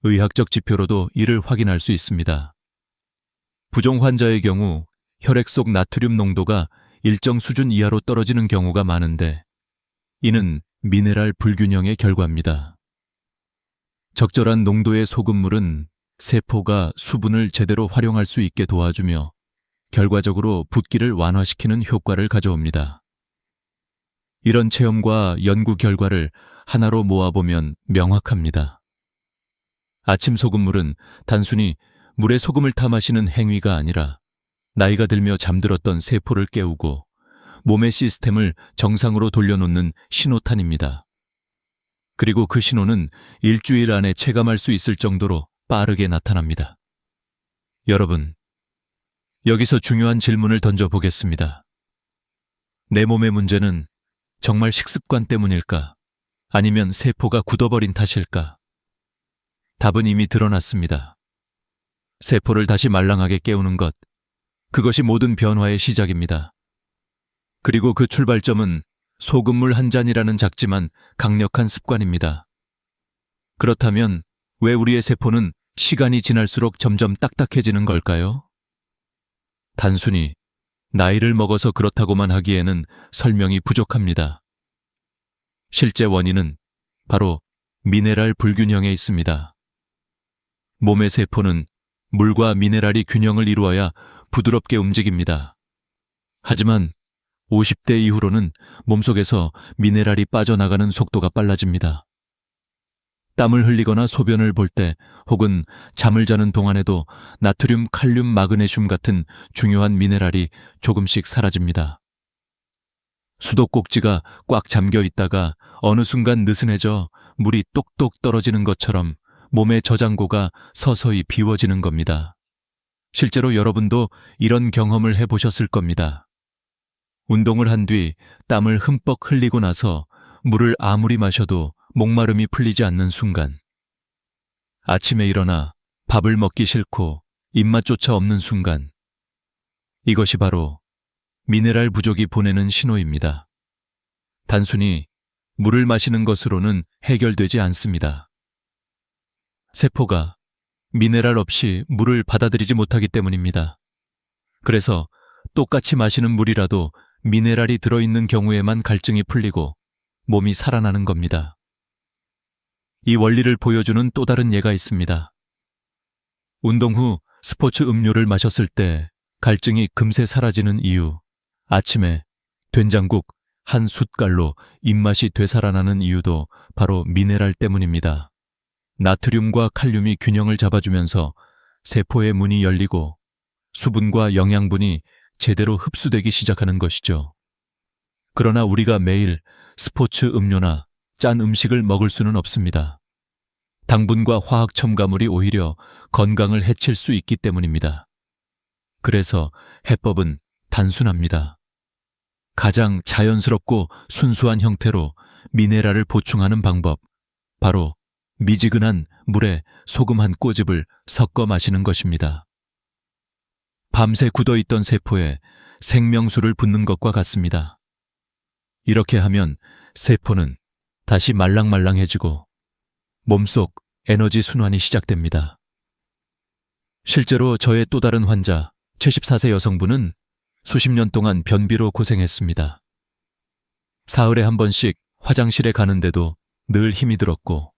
의학적 지표로도 이를 확인할 수 있습니다. 부종 환자의 경우 혈액 속 나트륨 농도가 일정 수준 이하로 떨어지는 경우가 많은데 이는 미네랄 불균형의 결과입니다. 적절한 농도의 소금물은 세포가 수분을 제대로 활용할 수 있게 도와주며 결과적으로 붓기를 완화시키는 효과를 가져옵니다. 이런 체험과 연구 결과를 하나로 모아보면 명확합니다. 아침 소금물은 단순히 물에 소금을 타 마시는 행위가 아니라 나이가 들며 잠들었던 세포를 깨우고 몸의 시스템을 정상으로 돌려놓는 신호탄입니다. 그리고 그 신호는 일주일 안에 체감할 수 있을 정도로 빠르게 나타납니다. 여러분, 여기서 중요한 질문을 던져보겠습니다. 내 몸의 문제는 정말 식습관 때문일까? 아니면 세포가 굳어버린 탓일까? 답은 이미 드러났습니다. 세포를 다시 말랑하게 깨우는 것, 그것이 모든 변화의 시작입니다. 그리고 그 출발점은 소금물 한 잔이라는 작지만 강력한 습관입니다. 그렇다면 왜 우리의 세포는 시간이 지날수록 점점 딱딱해지는 걸까요? 단순히 나이를 먹어서 그렇다고만 하기에는 설명이 부족합니다. 실제 원인은 바로 미네랄 불균형에 있습니다. 몸의 세포는 물과 미네랄이 균형을 이루어야 부드럽게 움직입니다. 하지만 50대 이후로는 몸속에서 미네랄이 빠져나가는 속도가 빨라집니다. 땀을 흘리거나 소변을 볼 때 혹은 잠을 자는 동안에도 나트륨, 칼륨, 마그네슘 같은 중요한 미네랄이 조금씩 사라집니다. 수도꼭지가 꽉 잠겨 있다가 어느 순간 느슨해져 물이 똑똑 떨어지는 것처럼 몸의 저장고가 서서히 비워지는 겁니다. 실제로 여러분도 이런 경험을 해보셨을 겁니다. 운동을 한 뒤 땀을 흠뻑 흘리고 나서 물을 아무리 마셔도 목마름이 풀리지 않는 순간, 아침에 일어나 밥을 먹기 싫고 입맛조차 없는 순간, 이것이 바로 미네랄 부족이 보내는 신호입니다. 단순히 물을 마시는 것으로는 해결되지 않습니다. 세포가 미네랄 없이 물을 받아들이지 못하기 때문입니다. 그래서 똑같이 마시는 물이라도 미네랄이 들어있는 경우에만 갈증이 풀리고 몸이 살아나는 겁니다. 이 원리를 보여주는 또 다른 예가 있습니다. 운동 후 스포츠 음료를 마셨을 때 갈증이 금세 사라지는 이유, 아침에 된장국 한 숟갈로 입맛이 되살아나는 이유도 바로 미네랄 때문입니다. 나트륨과 칼륨이 균형을 잡아주면서 세포의 문이 열리고 수분과 영양분이 제대로 흡수되기 시작하는 것이죠. 그러나 우리가 매일 스포츠 음료나 짠 음식을 먹을 수는 없습니다. 당분과 화학 첨가물이 오히려 건강을 해칠 수 있기 때문입니다. 그래서 해법은 단순합니다. 가장 자연스럽고 순수한 형태로 미네랄을 보충하는 방법, 바로 미지근한 물에 소금 한 꼬집을 섞어 마시는 것입니다. 밤새 굳어있던 세포에 생명수를 붓는 것과 같습니다. 이렇게 하면 세포는 다시 말랑말랑해지고 몸속 에너지 순환이 시작됩니다. 실제로 저의 또 다른 환자, 74세 여성분은 수십 년 동안 변비로 고생했습니다. 사흘에 한 번씩 화장실에 가는데도 늘 힘이 들었고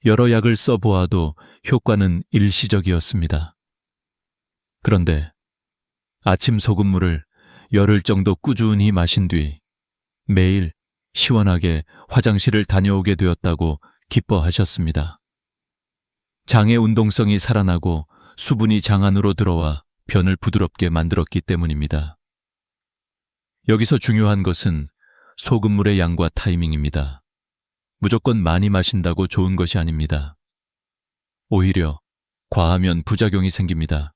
여러 약을 써보아도 효과는 일시적이었습니다. 그런데 아침 소금물을 열흘 정도 꾸준히 마신 뒤 매일 시원하게 화장실을 다녀오게 되었다고 기뻐하셨습니다. 장의 운동성이 살아나고 수분이 장 안으로 들어와 변을 부드럽게 만들었기 때문입니다. 여기서 중요한 것은 소금물의 양과 타이밍입니다. 무조건 많이 마신다고 좋은 것이 아닙니다. 오히려 과하면 부작용이 생깁니다.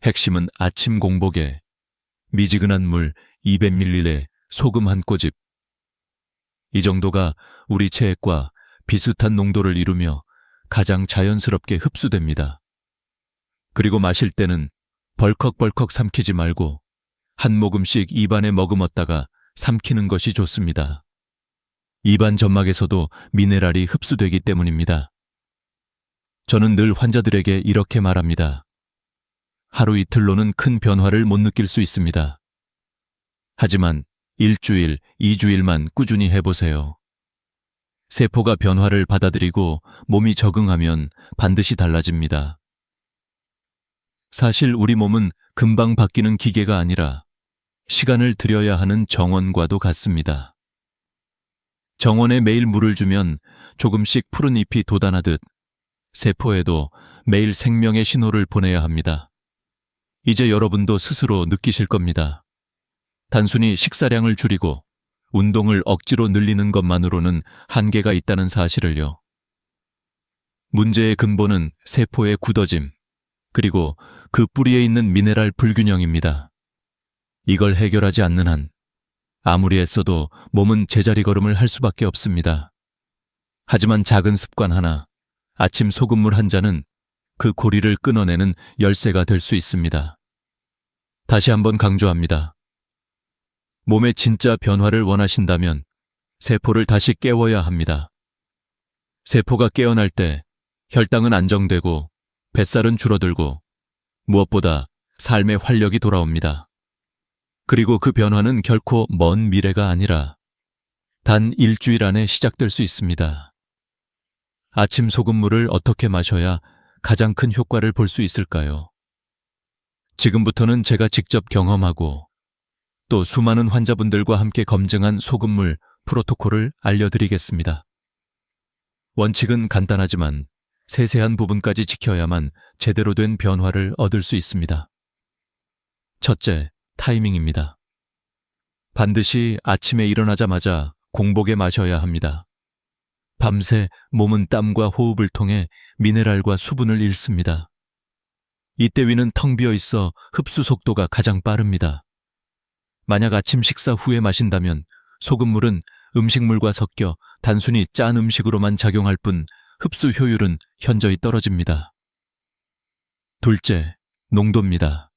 핵심은 아침 공복에 미지근한 물 200ml에 소금 한 꼬집. 이 정도가 우리 체액과 비슷한 농도를 이루며 가장 자연스럽게 흡수됩니다. 그리고 마실 때는 벌컥벌컥 삼키지 말고 한 모금씩 입안에 머금었다가 삼키는 것이 좋습니다. 입안 점막에서도 미네랄이 흡수되기 때문입니다. 저는 늘 환자들에게 이렇게 말합니다. 하루 이틀로는 큰 변화를 못 느낄 수 있습니다. 하지만 일주일, 2주일만 꾸준히 해보세요. 세포가 변화를 받아들이고 몸이 적응하면 반드시 달라집니다. 사실 우리 몸은 금방 바뀌는 기계가 아니라 시간을 들여야 하는 정원과도 같습니다. 정원에 매일 물을 주면 조금씩 푸른 잎이 돋아나듯 세포에도 매일 생명의 신호를 보내야 합니다. 이제 여러분도 스스로 느끼실 겁니다. 단순히 식사량을 줄이고 운동을 억지로 늘리는 것만으로는 한계가 있다는 사실을요. 문제의 근본은 세포의 굳어짐, 그리고 그 뿌리에 있는 미네랄 불균형입니다. 이걸 해결하지 않는 한 아무리 애써도 몸은 제자리 걸음을 할 수밖에 없습니다. 하지만 작은 습관 하나, 아침 소금물 한 잔은 그 고리를 끊어내는 열쇠가 될 수 있습니다. 다시 한번 강조합니다. 몸의 진짜 변화를 원하신다면 세포를 다시 깨워야 합니다. 세포가 깨어날 때 혈당은 안정되고 뱃살은 줄어들고 무엇보다 삶의 활력이 돌아옵니다. 그리고 그 변화는 결코 먼 미래가 아니라 단 일주일 안에 시작될 수 있습니다. 아침 소금물을 어떻게 마셔야 가장 큰 효과를 볼 수 있을까요? 지금부터는 제가 직접 경험하고 또 수많은 환자분들과 함께 검증한 소금물 프로토콜을 알려드리겠습니다. 원칙은 간단하지만 세세한 부분까지 지켜야만 제대로 된 변화를 얻을 수 있습니다. 첫째, 타이밍입니다. 반드시 아침에 일어나자마자 공복에 마셔야 합니다. 밤새 몸은 땀과 호흡을 통해 미네랄과 수분을 잃습니다. 이때 위는 텅 비어 있어 흡수 속도가 가장 빠릅니다. 만약 아침 식사 후에 마신다면 소금물은 음식물과 섞여 단순히 짠 음식으로만 작용할 뿐 흡수 효율은 현저히 떨어집니다. 둘째, 농도입니다.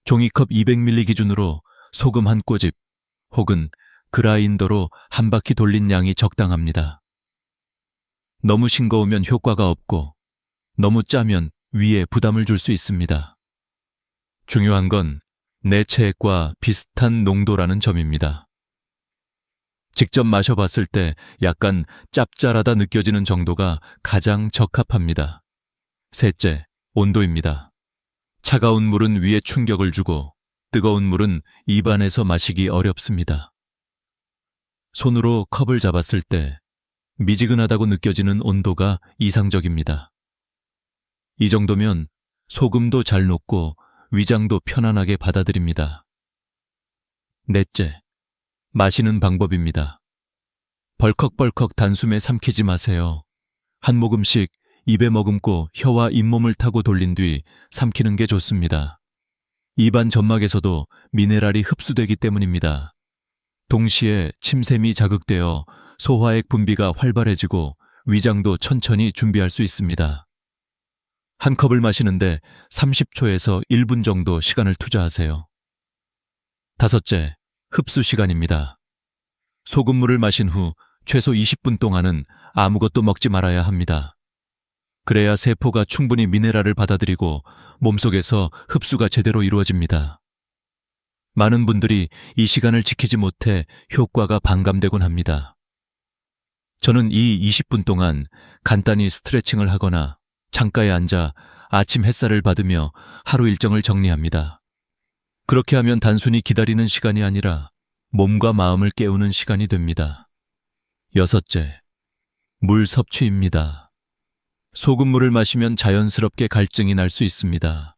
종이컵 200ml 기준으로 소금 한 꼬집 혹은 그라인더로 한 바퀴 돌린 양이 적당합니다. 너무 싱거우면 효과가 없고 너무 짜면 위에 부담을 줄 수 있습니다. 중요한 건 내 체액과 비슷한 농도라는 점입니다. 직접 마셔봤을 때 약간 짭짤하다 느껴지는 정도가 가장 적합합니다. 셋째, 온도입니다. 차가운 물은 위에 충격을 주고 뜨거운 물은 입안에서 마시기 어렵습니다. 손으로 컵을 잡았을 때 미지근하다고 느껴지는 온도가 이상적입니다. 이 정도면 소금도 잘 녹고 위장도 편안하게 받아들입니다. 넷째, 마시는 방법입니다. 벌컥벌컥 단숨에 삼키지 마세요. 한 모금씩 입에 머금고 혀와 잇몸을 타고 돌린 뒤 삼키는 게 좋습니다. 입안 점막에서도 미네랄이 흡수되기 때문입니다. 동시에 침샘이 자극되어 소화액 분비가 활발해지고 위장도 천천히 준비할 수 있습니다. 한 컵을 마시는데 30초에서 1분 정도 시간을 투자하세요. 다섯째, 흡수 시간입니다. 소금물을 마신 후 최소 20분 동안은 아무것도 먹지 말아야 합니다. 그래야 세포가 충분히 미네랄을 받아들이고 몸속에서 흡수가 제대로 이루어집니다. 많은 분들이 이 시간을 지키지 못해 효과가 반감되곤 합니다. 저는 이 20분 동안 간단히 스트레칭을 하거나 창가에 앉아 아침 햇살을 받으며 하루 일정을 정리합니다. 그렇게 하면 단순히 기다리는 시간이 아니라 몸과 마음을 깨우는 시간이 됩니다. 여섯째, 물 섭취입니다. 소금물을 마시면 자연스럽게 갈증이 날 수 있습니다.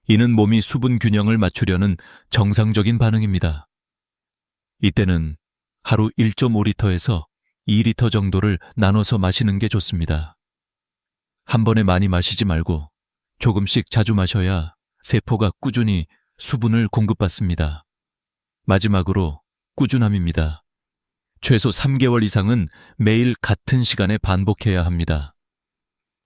이는 몸이 수분 균형을 맞추려는 정상적인 반응입니다. 이때는 하루 1.5리터에서 2리터 정도를 나눠서 마시는 게 좋습니다. 한 번에 많이 마시지 말고 조금씩 자주 마셔야 세포가 꾸준히 수분을 공급받습니다. 마지막으로 꾸준함입니다. 최소 3개월 이상은 매일 같은 시간에 반복해야 합니다.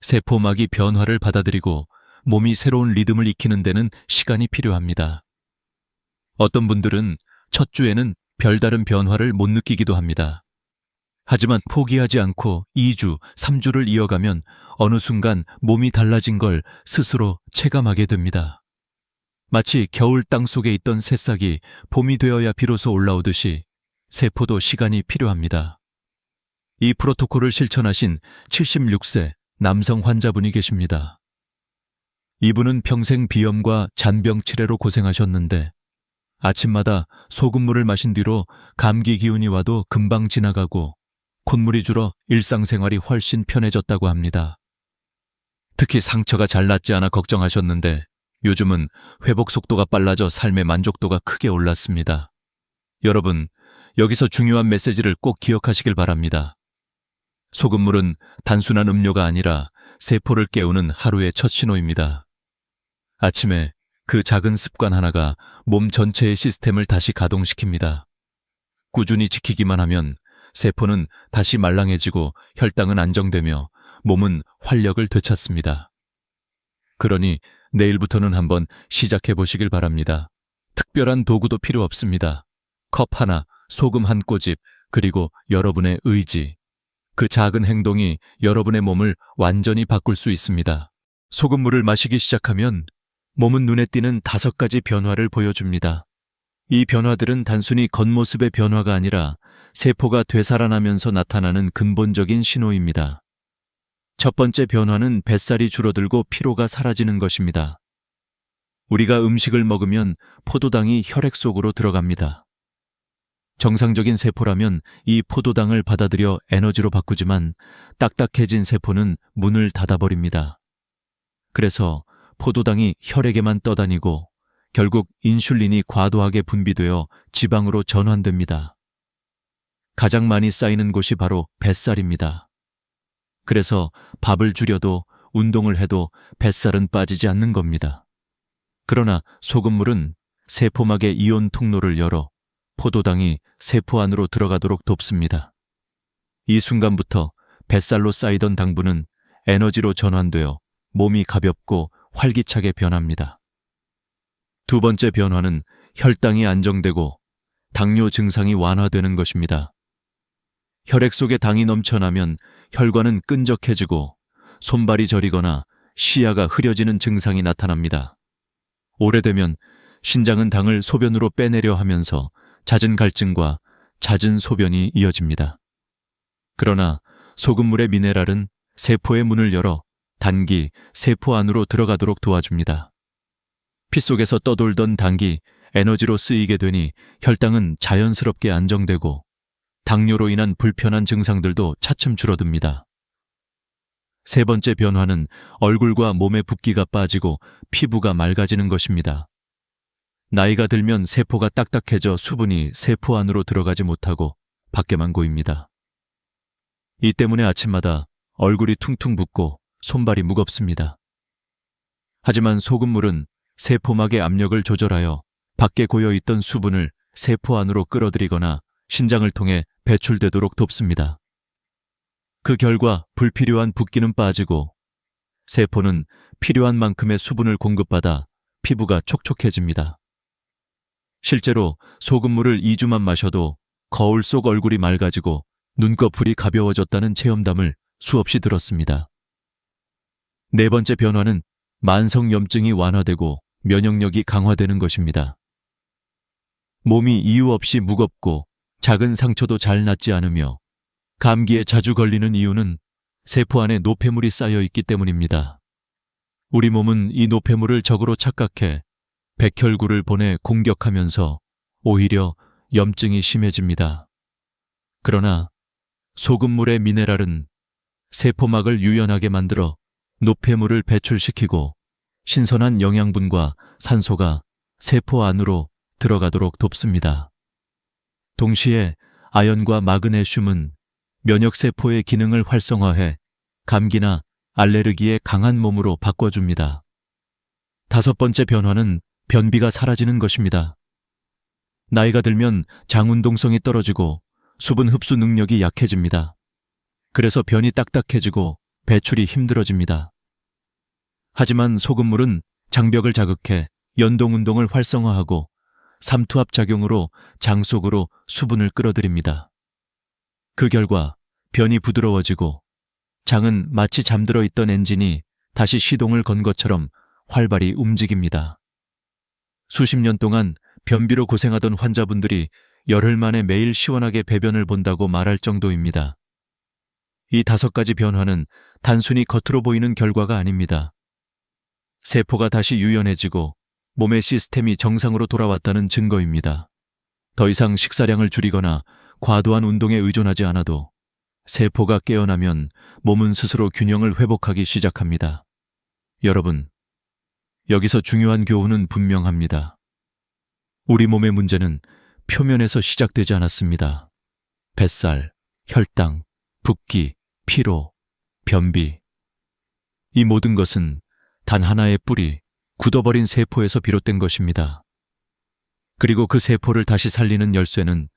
세포막이 변화를 받아들이고 몸이 새로운 리듬을 익히는 데는 시간이 필요합니다. 어떤 분들은 첫 주에는 별다른 변화를 못 느끼기도 합니다. 하지만 포기하지 않고 2주, 3주를 이어가면 어느 순간 몸이 달라진 걸 스스로 체감하게 됩니다. 마치 겨울 땅 속에 있던 새싹이 봄이 되어야 비로소 올라오듯이 세포도 시간이 필요합니다. 이 프로토콜을 실천하신 76세 남성 환자분이 계십니다. 이분은 평생 비염과 잔병 치레로 고생하셨는데 아침마다 소금물을 마신 뒤로 감기 기운이 와도 금방 지나가고 콧물이 줄어 일상생활이 훨씬 편해졌다고 합니다. 특히 상처가 잘 낫지 않아 걱정하셨는데 요즘은 회복 속도가 빨라져 삶의 만족도가 크게 올랐습니다. 여러분, 여기서 중요한 메시지를 꼭 기억하시길 바랍니다. 소금물은 단순한 음료가 아니라 세포를 깨우는 하루의 첫 신호입니다. 아침에 그 작은 습관 하나가 몸 전체의 시스템을 다시 가동시킵니다. 꾸준히 지키기만 하면 세포는 다시 말랑해지고 혈당은 안정되며 몸은 활력을 되찾습니다. 그러니 내일부터는 한번 시작해 보시길 바랍니다. 특별한 도구도 필요 없습니다. 컵 하나, 소금 한 꼬집, 그리고 여러분의 의지. 그 작은 행동이 여러분의 몸을 완전히 바꿀 수 있습니다. 소금물을 마시기 시작하면 몸은 눈에 띄는 5가지 변화를 보여줍니다. 이 변화들은 단순히 겉모습의 변화가 아니라 세포가 되살아나면서 나타나는 근본적인 신호입니다. 첫 번째 변화는 뱃살이 줄어들고 피로가 사라지는 것입니다. 우리가 음식을 먹으면 포도당이 혈액 속으로 들어갑니다. 정상적인 세포라면 이 포도당을 받아들여 에너지로 바꾸지만 딱딱해진 세포는 문을 닫아버립니다. 그래서 포도당이 혈액에만 떠다니고 결국 인슐린이 과도하게 분비되어 지방으로 전환됩니다. 가장 많이 쌓이는 곳이 바로 뱃살입니다. 그래서 밥을 줄여도 운동을 해도 뱃살은 빠지지 않는 겁니다. 그러나 소금물은 세포막의 이온 통로를 열어 포도당이 세포 안으로 들어가도록 돕습니다. 이 순간부터 뱃살로 쌓이던 당분은 에너지로 전환되어 몸이 가볍고 활기차게 변합니다. 두 번째 변화는 혈당이 안정되고 당뇨 증상이 완화되는 것입니다. 혈액 속에 당이 넘쳐나면 혈관은 끈적해지고 손발이 저리거나 시야가 흐려지는 증상이 나타납니다. 오래되면 신장은 당을 소변으로 빼내려 하면서 잦은 갈증과 잦은 소변이 이어집니다. 그러나 소금물의 미네랄은 세포의 문을 열어 단기 세포 안으로 들어가도록 도와줍니다. 피 속에서 떠돌던 당이 에너지로 쓰이게 되니 혈당은 자연스럽게 안정되고 당뇨로 인한 불편한 증상들도 차츰 줄어듭니다. 세 번째 변화는 얼굴과 몸의 붓기가 빠지고 피부가 맑아지는 것입니다. 나이가 들면 세포가 딱딱해져 수분이 세포 안으로 들어가지 못하고 밖에만 고입니다. 이 때문에 아침마다 얼굴이 퉁퉁 붓고 손발이 무겁습니다. 하지만 소금물은 세포막의 압력을 조절하여 밖에 고여있던 수분을 세포 안으로 끌어들이거나 신장을 통해 배출되도록 돕습니다. 그 결과 불필요한 붓기는 빠지고 세포는 필요한 만큼의 수분을 공급받아 피부가 촉촉해집니다. 실제로 소금물을 2주만 마셔도 거울 속 얼굴이 맑아지고 눈꺼풀이 가벼워졌다는 체험담을 수없이 들었습니다. 네 번째 변화는 만성염증이 완화되고 면역력이 강화되는 것입니다. 몸이 이유 없이 무겁고 작은 상처도 잘 낫지 않으며 감기에 자주 걸리는 이유는 세포 안에 노폐물이 쌓여 있기 때문입니다. 우리 몸은 이 노폐물을 적으로 착각해 백혈구를 보내 공격하면서 오히려 염증이 심해집니다. 그러나 소금물의 미네랄은 세포막을 유연하게 만들어 노폐물을 배출시키고 신선한 영양분과 산소가 세포 안으로 들어가도록 돕습니다. 동시에 아연과 마그네슘은 면역세포의 기능을 활성화해 감기나 알레르기에 강한 몸으로 바꿔줍니다. 5번째 변화는 변비가 사라지는 것입니다. 나이가 들면 장 운동성이 떨어지고 수분 흡수 능력이 약해집니다. 그래서 변이 딱딱해지고 배출이 힘들어집니다. 하지만 소금물은 장벽을 자극해 연동 운동을 활성화하고 삼투압 작용으로 장 속으로 수분을 끌어들입니다. 그 결과 변이 부드러워지고 장은 마치 잠들어 있던 엔진이 다시 시동을 건 것처럼 활발히 움직입니다. 수십 년 동안 변비로 고생하던 환자분들이 열흘 만에 매일 시원하게 배변을 본다고 말할 정도입니다. 이 5가지 변화는 단순히 겉으로 보이는 결과가 아닙니다. 세포가 다시 유연해지고 몸의 시스템이 정상으로 돌아왔다는 증거입니다. 더 이상 식사량을 줄이거나 과도한 운동에 의존하지 않아도 세포가 깨어나면 몸은 스스로 균형을 회복하기 시작합니다. 여러분, 여기서 중요한 교훈은 분명합니다. 우리 몸의 문제는 표면에서 시작되지 않았습니다. 뱃살, 혈당, 붓기, 피로, 변비. 이 모든 것은 단 하나의 뿌리, 굳어버린 세포에서 비롯된 것입니다. 그리고 그 세포를 다시 살리는 열쇠는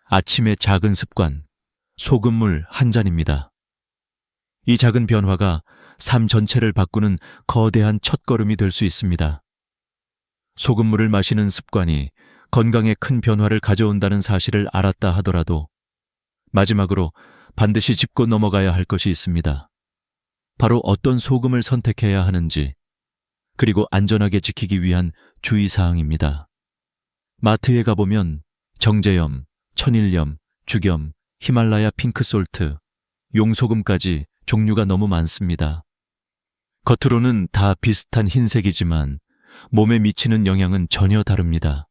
아침의 작은 습관, 소금물 한 잔입니다. 이 작은 변화가 삶 전체를 바꾸는 거대한 첫걸음이 될 수 있습니다. 소금물을 마시는 습관이 건강에 큰 변화를 가져온다는 사실을 알았다 하더라도 마지막으로 반드시 짚고 넘어가야 할 것이 있습니다. 바로 어떤 소금을 선택해야 하는지, 그리고 안전하게 지키기 위한 주의사항입니다. 마트에 가보면 정제염, 천일염, 죽염, 히말라야 핑크솔트, 용소금까지 종류가 너무 많습니다. 겉으로는 다 비슷한 흰색이지만 몸에 미치는 영향은 전혀 다릅니다.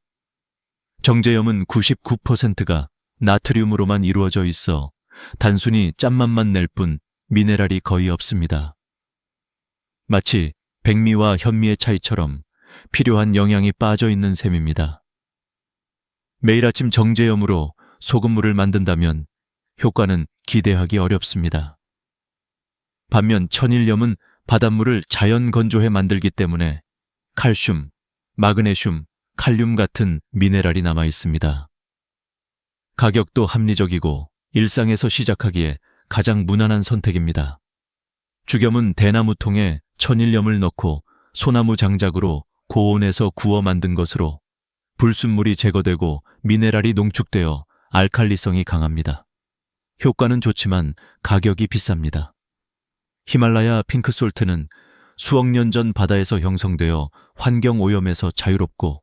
정제염은 99%가 나트륨으로만 이루어져 있어 단순히 짠맛만 낼 뿐 미네랄이 거의 없습니다. 마치 백미와 현미의 차이처럼 필요한 영양이 빠져 있는 셈입니다. 매일 아침 정제염으로 소금물을 만든다면 효과는 기대하기 어렵습니다. 반면 천일염은 바닷물을 자연 건조해 만들기 때문에 칼슘, 마그네슘, 칼륨 같은 미네랄이 남아 있습니다. 가격도 합리적이고 일상에서 시작하기에 가장 무난한 선택입니다. 죽염은 대나무통에 천일염을 넣고 소나무 장작으로 고온에서 구워 만든 것으로 불순물이 제거되고 미네랄이 농축되어 알칼리성이 강합니다. 효과는 좋지만 가격이 비쌉니다. 히말라야 핑크솔트는 수억 년 전 바다에서 형성되어 환경오염에서 자유롭고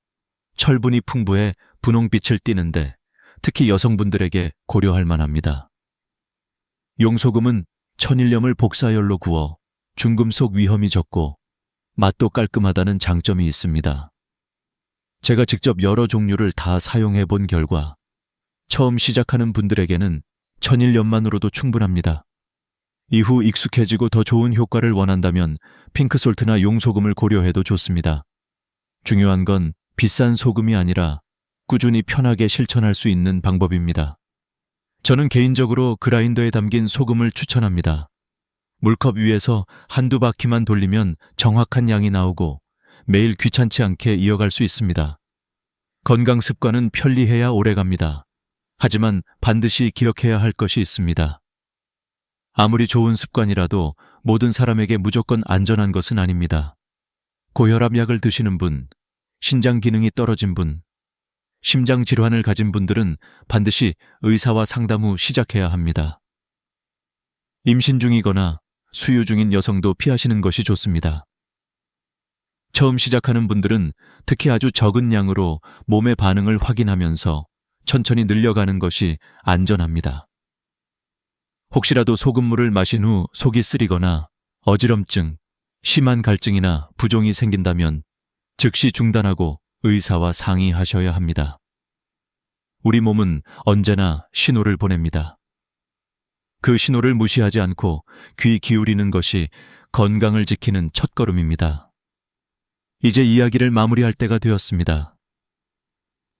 철분이 풍부해 분홍빛을 띠는데 특히 여성분들에게 고려할 만합니다. 용소금은 천일염을 복사열로 구워 중금속 위험이 적고 맛도 깔끔하다는 장점이 있습니다. 제가 직접 여러 종류를 다 사용해 본 결과 처음 시작하는 분들에게는 천일염만으로도 충분합니다. 이후 익숙해지고 더 좋은 효과를 원한다면 핑크솔트나 용소금을 고려해도 좋습니다. 중요한 건 비싼 소금이 아니라 꾸준히 편하게 실천할 수 있는 방법입니다. 저는 개인적으로 그라인더에 담긴 소금을 추천합니다. 물컵 위에서 한두 바퀴만 돌리면 정확한 양이 나오고 매일 귀찮지 않게 이어갈 수 있습니다. 건강 습관은 편리해야 오래갑니다. 하지만 반드시 기억해야 할 것이 있습니다. 아무리 좋은 습관이라도 모든 사람에게 무조건 안전한 것은 아닙니다. 고혈압 약을 드시는 분, 신장 기능이 떨어진 분, 심장 질환을 가진 분들은 반드시 의사와 상담 후 시작해야 합니다. 임신 중이거나 수유 중인 여성도 피하시는 것이 좋습니다. 처음 시작하는 분들은 특히 아주 적은 양으로 몸의 반응을 확인하면서 천천히 늘려가는 것이 안전합니다. 혹시라도 소금물을 마신 후 속이 쓰리거나 어지럼증, 심한 갈증이나 부종이 생긴다면 즉시 중단하고 의사와 상의하셔야 합니다. 우리 몸은 언제나 신호를 보냅니다. 그 신호를 무시하지 않고 귀 기울이는 것이 건강을 지키는 첫걸음입니다. 이제 이야기를 마무리할 때가 되었습니다.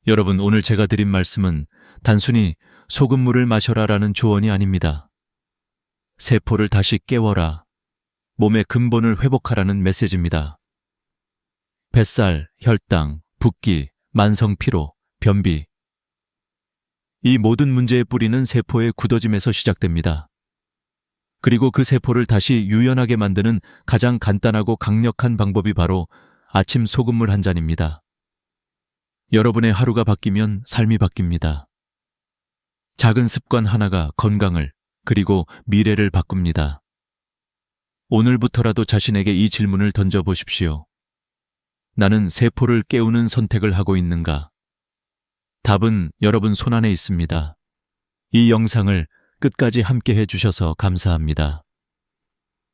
여러분, 오늘 제가 드린 말씀은 단순히 소금물을 마셔라라는 조언이 아닙니다. 세포를 다시 깨워라, 몸의 근본을 회복하라는 메시지입니다. 뱃살, 혈당, 붓기, 만성피로, 변비. 이 모든 문제의 뿌리는 세포의 굳어짐에서 시작됩니다. 그리고 그 세포를 다시 유연하게 만드는 가장 간단하고 강력한 방법이 바로 아침 소금물 한 잔입니다. 여러분의 하루가 바뀌면 삶이 바뀝니다. 작은 습관 하나가 건강을, 그리고 미래를 바꿉니다. 오늘부터라도 자신에게 이 질문을 던져보십시오. 나는 세포를 깨우는 선택을 하고 있는가? 답은 여러분 손안에 있습니다. 이 영상을 끝까지 함께 해주셔서 감사합니다.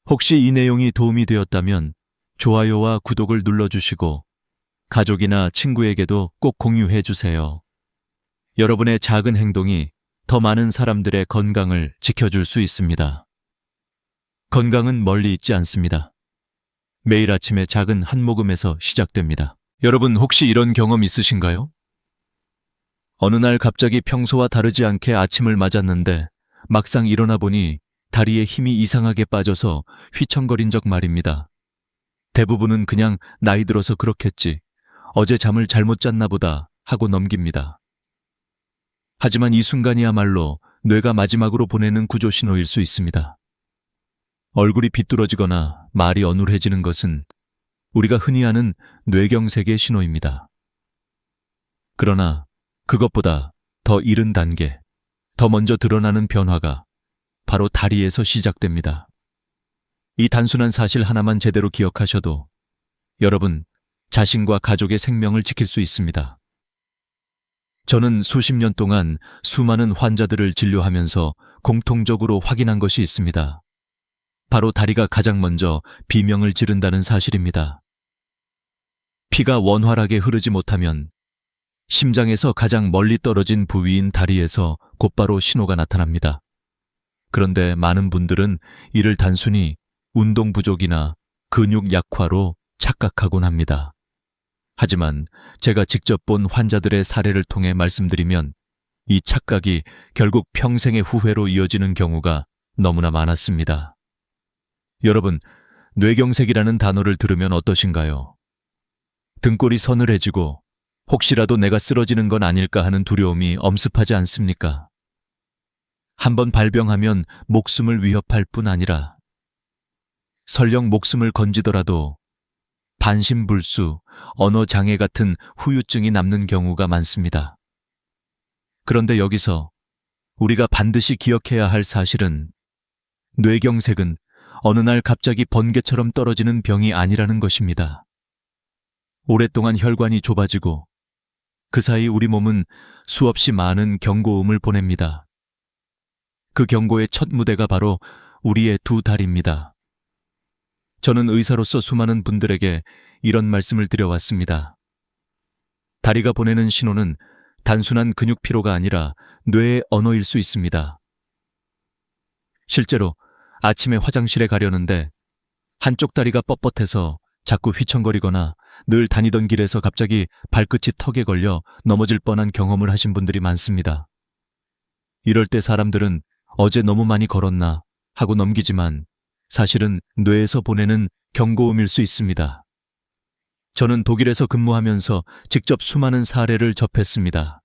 혹시 이 내용이 도움이 되었다면 좋아요와 구독을 눌러주시고 가족이나 친구에게도 꼭 공유해 주세요. 여러분의 작은 행동이 더 많은 사람들의 건강을 지켜줄 수 있습니다. 건강은 멀리 있지 않습니다. 매일 아침에 작은 한 모금에서 시작됩니다. 여러분, 혹시 이런 경험 있으신가요? 어느 날 갑자기 평소와 다르지 않게 아침을 맞았는데 막상 일어나 보니 다리에 힘이 이상하게 빠져서 휘청거린 적 말입니다. 대부분은 그냥 나이 들어서 그렇겠지, 어제 잠을 잘못 잤나 보다 하고 넘깁니다. 하지만 이 순간이야말로 뇌가 마지막으로 보내는 구조 신호일 수 있습니다. 얼굴이 비뚤어지거나 말이 어눌해지는 것은 우리가 흔히 아는 뇌경색의 신호입니다. 그러나 그것보다 더 이른 단계, 더 먼저 드러나는 변화가 바로 다리에서 시작됩니다. 이 단순한 사실 하나만 제대로 기억하셔도 여러분 자신과 가족의 생명을 지킬 수 있습니다. 저는 수십 년 동안 수많은 환자들을 진료하면서 공통적으로 확인한 것이 있습니다. 바로 다리가 가장 먼저 비명을 지른다는 사실입니다. 피가 원활하게 흐르지 못하면 심장에서 가장 멀리 떨어진 부위인 다리에서 곧바로 신호가 나타납니다. 그런데 많은 분들은 이를 단순히 운동 부족이나 근육 약화로 착각하곤 합니다. 하지만 제가 직접 본 환자들의 사례를 통해 말씀드리면 이 착각이 결국 평생의 후회로 이어지는 경우가 너무나 많았습니다. 여러분, 뇌경색이라는 단어를 들으면 어떠신가요? 등골이 서늘해지고 혹시라도 내가 쓰러지는 건 아닐까 하는 두려움이 엄습하지 않습니까? 한번 발병하면 목숨을 위협할 뿐 아니라 설령 목숨을 건지더라도 반신불수, 언어장애 같은 후유증이 남는 경우가 많습니다. 그런데 여기서 우리가 반드시 기억해야 할 사실은 뇌경색은 어느 날 갑자기 번개처럼 떨어지는 병이 아니라는 것입니다. 오랫동안 혈관이 좁아지고 그 사이 우리 몸은 수없이 많은 경고음을 보냅니다. 그 경고의 첫 무대가 바로 우리의 두 다리입니다. 저는 의사로서 수많은 분들에게 이런 말씀을 드려왔습니다. 다리가 보내는 신호는 단순한 근육 피로가 아니라 뇌의 언어일 수 있습니다. 실제로 아침에 화장실에 가려는데 한쪽 다리가 뻣뻣해서 자꾸 휘청거리거나 늘 다니던 길에서 갑자기 발끝이 턱에 걸려 넘어질 뻔한 경험을 하신 분들이 많습니다. 이럴 때 사람들은 어제 너무 많이 걸었나 하고 넘기지만 사실은 뇌에서 보내는 경고음일 수 있습니다. 저는 독일에서 근무하면서 직접 수많은 사례를 접했습니다.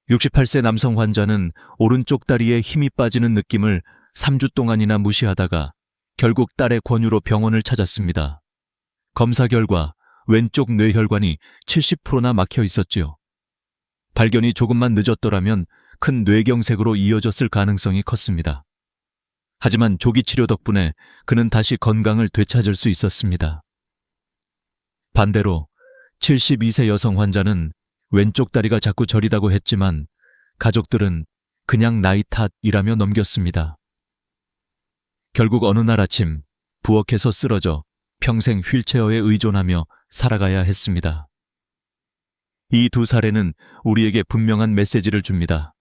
68세 남성 환자는 오른쪽 다리에 힘이 빠지는 느낌을 3주 동안이나 무시하다가 결국 딸의 권유로 병원을 찾았습니다. 검사 결과 왼쪽 뇌혈관이 70%나 막혀 있었지요. 발견이 조금만 늦었더라면 큰 뇌경색으로 이어졌을 가능성이 컸습니다. 하지만 조기 치료 덕분에 그는 다시 건강을 되찾을 수 있었습니다. 반대로 72세 여성 환자는 왼쪽 다리가 자꾸 저리다고 했지만 가족들은 그냥 나이 탓이라며 넘겼습니다. 결국 어느 날 아침 부엌에서 쓰러져 평생 휠체어에 의존하며 살아가야 했습니다. 이 두 사례는 우리에게 분명한 메시지를 줍니다.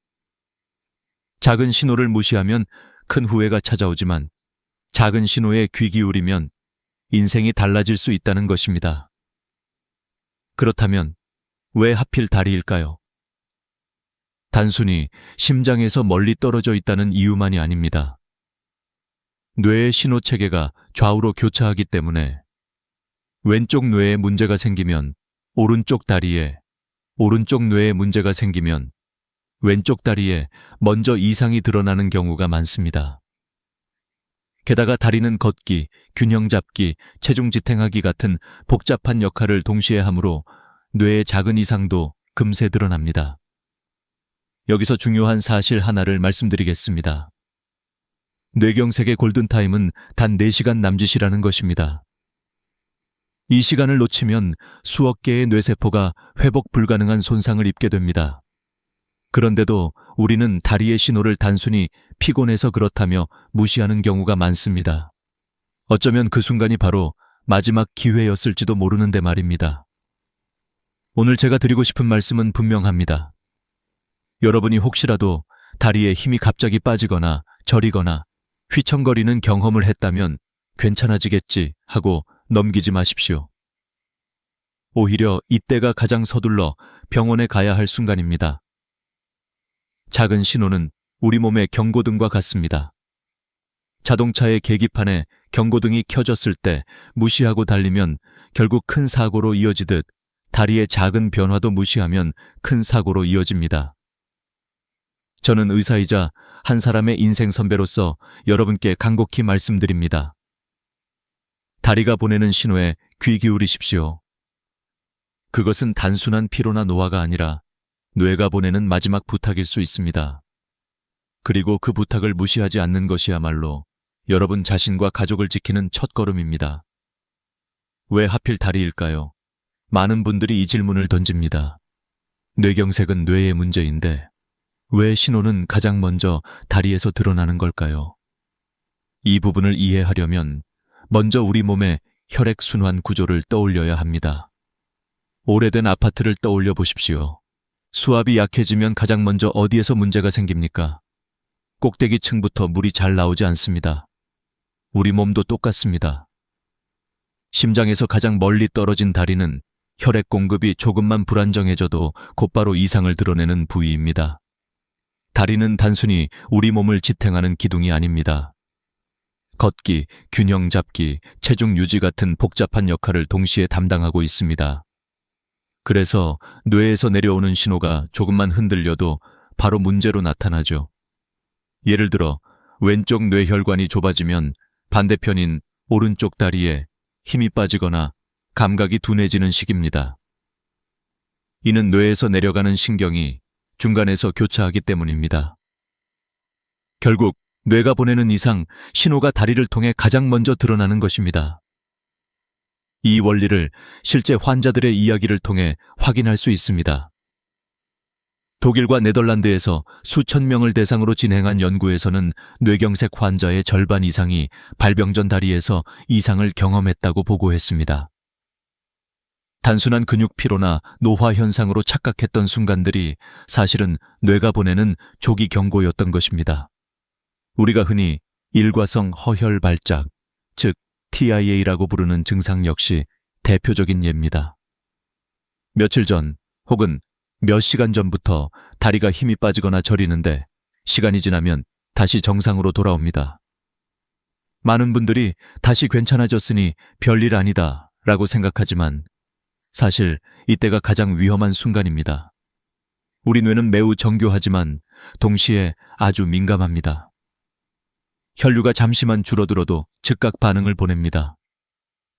작은 신호를 무시하면 큰 후회가 찾아오지만 작은 신호에 귀 기울이면 인생이 달라질 수 있다는 것입니다. 그렇다면 왜 하필 다리일까요? 단순히 심장에서 멀리 떨어져 있다는 이유만이 아닙니다. 뇌의 신호 체계가 좌우로 교차하기 때문에 왼쪽 뇌에 문제가 생기면 오른쪽 다리에, 오른쪽 뇌에 문제가 생기면 왼쪽 다리에 먼저 이상이 드러나는 경우가 많습니다. 게다가 다리는 걷기, 균형 잡기, 체중 지탱하기 같은 복잡한 역할을 동시에 하므로 뇌의 작은 이상도 금세 드러납니다. 여기서 중요한 사실 하나를 말씀드리겠습니다. 뇌경색의 골든타임은 단 4시간 남짓이라는 것입니다. 이 시간을 놓치면 수억 개의 뇌세포가 회복 불가능한 손상을 입게 됩니다. 그런데도 우리는 다리의 신호를 단순히 피곤해서 그렇다며 무시하는 경우가 많습니다. 어쩌면 그 순간이 바로 마지막 기회였을지도 모르는데 말입니다. 오늘 제가 드리고 싶은 말씀은 분명합니다. 여러분이 혹시라도 다리에 힘이 갑자기 빠지거나 저리거나 휘청거리는 경험을 했다면 괜찮아지겠지 하고 넘기지 마십시오. 오히려 이때가 가장 서둘러 병원에 가야 할 순간입니다. 작은 신호는 우리 몸의 경고등과 같습니다. 자동차의 계기판에 경고등이 켜졌을 때 무시하고 달리면 결국 큰 사고로 이어지듯 다리의 작은 변화도 무시하면 큰 사고로 이어집니다. 저는 의사이자 한 사람의 인생 선배로서 여러분께 간곡히 말씀드립니다. 다리가 보내는 신호에 귀 기울이십시오. 그것은 단순한 피로나 노화가 아니라 뇌가 보내는 마지막 부탁일 수 있습니다. 그리고 그 부탁을 무시하지 않는 것이야말로 여러분 자신과 가족을 지키는 첫걸음입니다. 왜 하필 다리일까요? 많은 분들이 이 질문을 던집니다. 뇌경색은 뇌의 문제인데 왜 신호는 가장 먼저 다리에서 드러나는 걸까요? 이 부분을 이해하려면 먼저 우리 몸의 혈액순환 구조를 떠올려야 합니다. 오래된 아파트를 떠올려 보십시오. 수압이 약해지면 가장 먼저 어디에서 문제가 생깁니까? 꼭대기층부터 물이 잘 나오지 않습니다. 우리 몸도 똑같습니다. 심장에서 가장 멀리 떨어진 다리는 혈액 공급이 조금만 불안정해져도 곧바로 이상을 드러내는 부위입니다. 다리는 단순히 우리 몸을 지탱하는 기둥이 아닙니다. 걷기, 균형 잡기, 체중 유지 같은 복잡한 역할을 동시에 담당하고 있습니다. 그래서 뇌에서 내려오는 신호가 조금만 흔들려도 바로 문제로 나타나죠. 예를 들어 왼쪽 뇌혈관이 좁아지면 반대편인 오른쪽 다리에 힘이 빠지거나 감각이 둔해지는 시기입니다. 이는 뇌에서 내려가는 신경이 중간에서 교차하기 때문입니다. 결국 뇌가 보내는 이상, 신호가 다리를 통해 가장 먼저 드러나는 것입니다. 이 원리를 실제 환자들의 이야기를 통해 확인할 수 있습니다. 독일과 네덜란드에서 수천 명을 대상으로 진행한 연구에서는 뇌경색 환자의 절반 이상이 발병 전 다리에서 이상을 경험했다고 보고했습니다. 단순한 근육 피로나 노화 현상으로 착각했던 순간들이 사실은 뇌가 보내는 조기 경고였던 것입니다. 우리가 흔히 일과성 허혈 발작, 즉 TIA라고 부르는 증상 역시 대표적인 예입니다. 며칠 전 혹은 몇 시간 전부터 다리가 힘이 빠지거나 저리는데 시간이 지나면 다시 정상으로 돌아옵니다. 많은 분들이 다시 괜찮아졌으니 별일 아니다 라고 생각하지만 사실 이때가 가장 위험한 순간입니다. 우리 뇌는 매우 정교하지만 동시에 아주 민감합니다. 혈류가 잠시만 줄어들어도 즉각 반응을 보냅니다.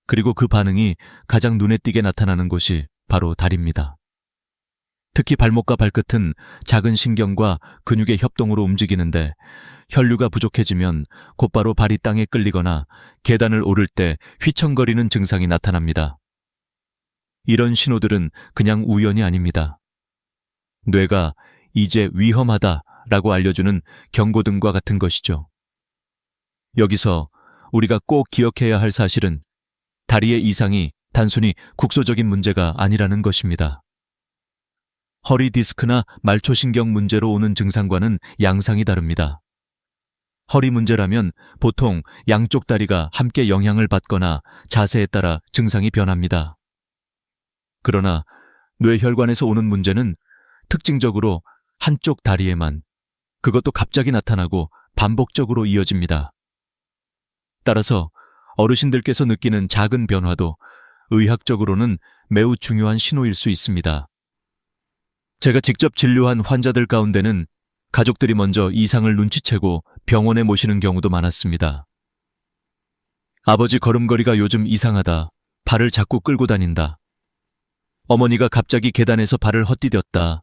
그리고 그 반응이 가장 눈에 띄게 나타나는 곳이 바로 다리입니다. 특히 발목과 발끝은 작은 신경과 근육의 협동으로 움직이는데 혈류가 부족해지면 곧바로 발이 땅에 끌리거나 계단을 오를 때 휘청거리는 증상이 나타납니다. 이런 신호들은 그냥 우연이 아닙니다. 뇌가 이제 위험하다 라고 알려주는 경고등과 같은 것이죠. 여기서 우리가 꼭 기억해야 할 사실은 다리의 이상이 단순히 국소적인 문제가 아니라는 것입니다. 허리 디스크나 말초신경 문제로 오는 증상과는 양상이 다릅니다. 허리 문제라면 보통 양쪽 다리가 함께 영향을 받거나 자세에 따라 증상이 변합니다. 그러나 뇌혈관에서 오는 문제는 특징적으로 한쪽 다리에만, 그것도 갑자기 나타나고 반복적으로 이어집니다. 따라서 어르신들께서 느끼는 작은 변화도 의학적으로는 매우 중요한 신호일 수 있습니다. 제가 직접 진료한 환자들 가운데는 가족들이 먼저 이상을 눈치채고 병원에 모시는 경우도 많았습니다. 아버지 걸음걸이가 요즘 이상하다. 발을 자꾸 끌고 다닌다. 어머니가 갑자기 계단에서 발을 헛디뎠다.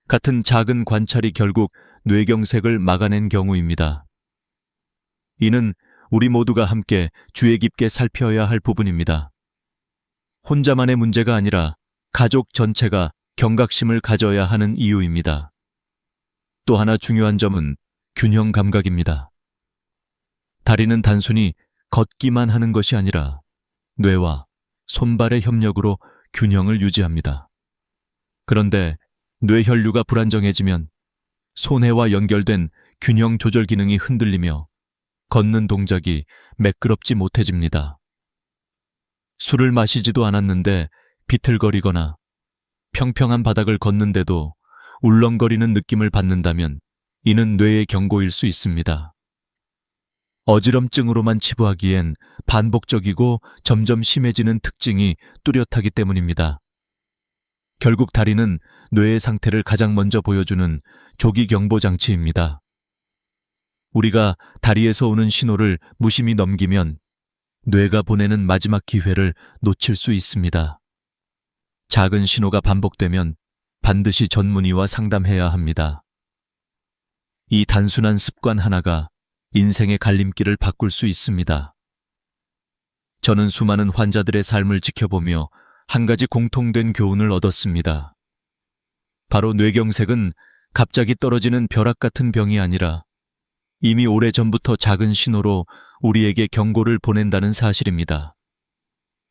같은 작은 관찰이 결국 뇌경색을 막아낸 경우입니다. 이는 우리 모두가 함께 주의 깊게 살펴야 할 부분입니다. 혼자만의 문제가 아니라 가족 전체가 경각심을 가져야 하는 이유입니다. 또 하나 중요한 점은 균형 감각입니다. 다리는 단순히 걷기만 하는 것이 아니라 뇌와 손발의 협력으로 균형을 유지합니다. 그런데 뇌혈류가 불안정해지면 손해와 연결된 균형 조절 기능이 흔들리며 걷는 동작이 매끄럽지 못해집니다. 술을 마시지도 않았는데 비틀거리거나 평평한 바닥을 걷는데도 울렁거리는 느낌을 받는다면 이는 뇌의 경고일 수 있습니다. 어지럼증으로만 치부하기엔 반복적이고 점점 심해지는 특징이 뚜렷하기 때문입니다. 결국 다리는 뇌의 상태를 가장 먼저 보여주는 조기 경보 장치입니다. 우리가 다리에서 오는 신호를 무심히 넘기면 뇌가 보내는 마지막 기회를 놓칠 수 있습니다. 작은 신호가 반복되면 반드시 전문의와 상담해야 합니다. 이 단순한 습관 하나가 인생의 갈림길을 바꿀 수 있습니다. 저는 수많은 환자들의 삶을 지켜보며 한 가지 공통된 교훈을 얻었습니다. 바로 뇌경색은 갑자기 떨어지는 벼락 같은 병이 아니라 이미 오래전부터 작은 신호로 우리에게 경고를 보낸다는 사실입니다.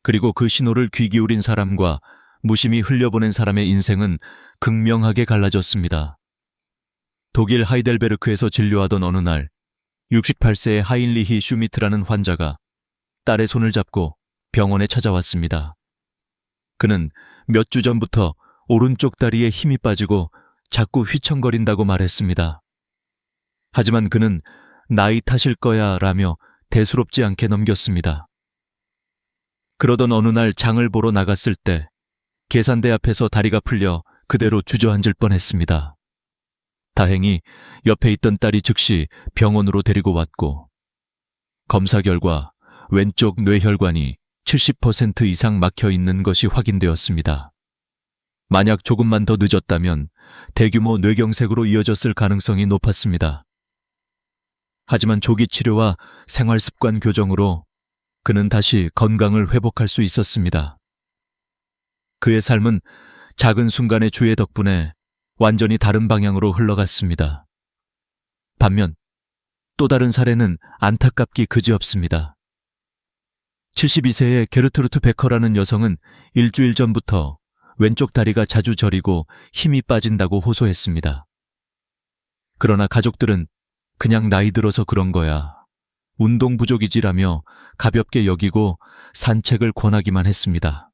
그리고 그 신호를 귀 기울인 사람과 무심히 흘려보낸 사람의 인생은 극명하게 갈라졌습니다. 독일 하이델베르크에서 진료하던 어느 날 68세의 하인리히 슈미트라는 환자가 딸의 손을 잡고 병원에 찾아왔습니다. 그는 몇 주 전부터 오른쪽 다리에 힘이 빠지고 자꾸 휘청거린다고 말했습니다. 하지만 그는 나이 탓일 거야 라며 대수롭지 않게 넘겼습니다. 그러던 어느 날 장을 보러 나갔을 때 계산대 앞에서 다리가 풀려 그대로 주저앉을 뻔했습니다. 다행히 옆에 있던 딸이 즉시 병원으로 데리고 왔고 검사 결과 왼쪽 뇌혈관이 70% 이상 막혀 있는 것이 확인되었습니다. 만약 조금만 더 늦었다면 대규모 뇌경색으로 이어졌을 가능성이 높았습니다. 하지만 조기 치료와 생활 습관 교정으로 그는 다시 건강을 회복할 수 있었습니다. 그의 삶은 작은 순간의 주의 덕분에 완전히 다른 방향으로 흘러갔습니다. 반면 또 다른 사례는 안타깝기 그지없습니다. 72세의 게르트루트 베커라는 여성은 일주일 전부터 왼쪽 다리가 자주 저리고 힘이 빠진다고 호소했습니다. 그러나 가족들은 그냥 나이 들어서 그런 거야, 운동 부족이지라며 가볍게 여기고 산책을 권하기만 했습니다.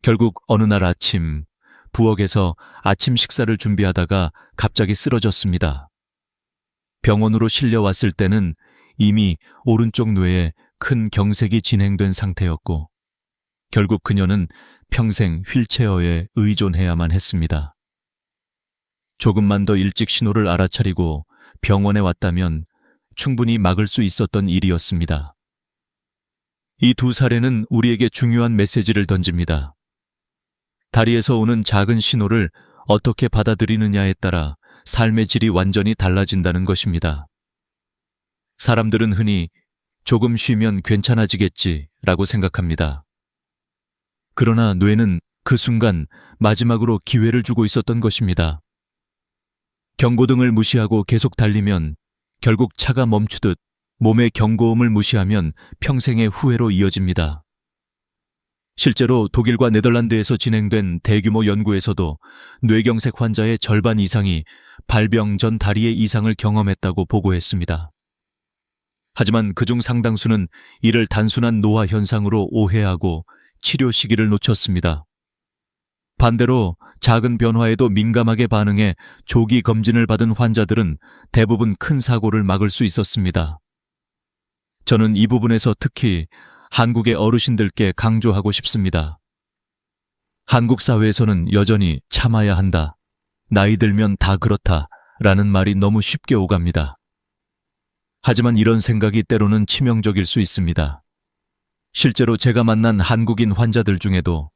결국 어느 날 아침 부엌에서 아침 식사를 준비하다가 갑자기 쓰러졌습니다. 병원으로 실려왔을 때는 이미 오른쪽 뇌에 큰 경색이 진행된 상태였고 결국 그녀는 평생 휠체어에 의존해야만 했습니다. 조금만 더 일찍 신호를 알아차리고 병원에 왔다면 충분히 막을 수 있었던 일이었습니다. 이 두 사례는 우리에게 중요한 메시지를 던집니다. 다리에서 오는 작은 신호를 어떻게 받아들이느냐에 따라 삶의 질이 완전히 달라진다는 것입니다. 사람들은 흔히 조금 쉬면 괜찮아지겠지라고 생각합니다. 그러나 뇌는 그 순간 마지막으로 기회를 주고 있었던 것입니다. 경고등을 무시하고 계속 달리면 결국 차가 멈추듯 몸의 경고음을 무시하면 평생의 후회로 이어집니다. 실제로 독일과 네덜란드에서 진행된 대규모 연구에서도 뇌경색 환자의 절반 이상이 발병 전 다리의 이상을 경험했다고 보고했습니다. 하지만 그중 상당수는 이를 단순한 노화 현상으로 오해하고 치료 시기를 놓쳤습니다. 반대로 작은 변화에도 민감하게 반응해 조기 검진을 받은 환자들은 대부분 큰 사고를 막을 수 있었습니다. 저는 이 부분에서 특히 한국의 어르신들께 강조하고 싶습니다. 한국 사회에서는 여전히 참아야 한다, 나이 들면 다 그렇다 라는 말이 너무 쉽게 오갑니다. 하지만 이런 생각이 때로는 치명적일 수 있습니다. 실제로 제가 만난 한국인 환자들 중에도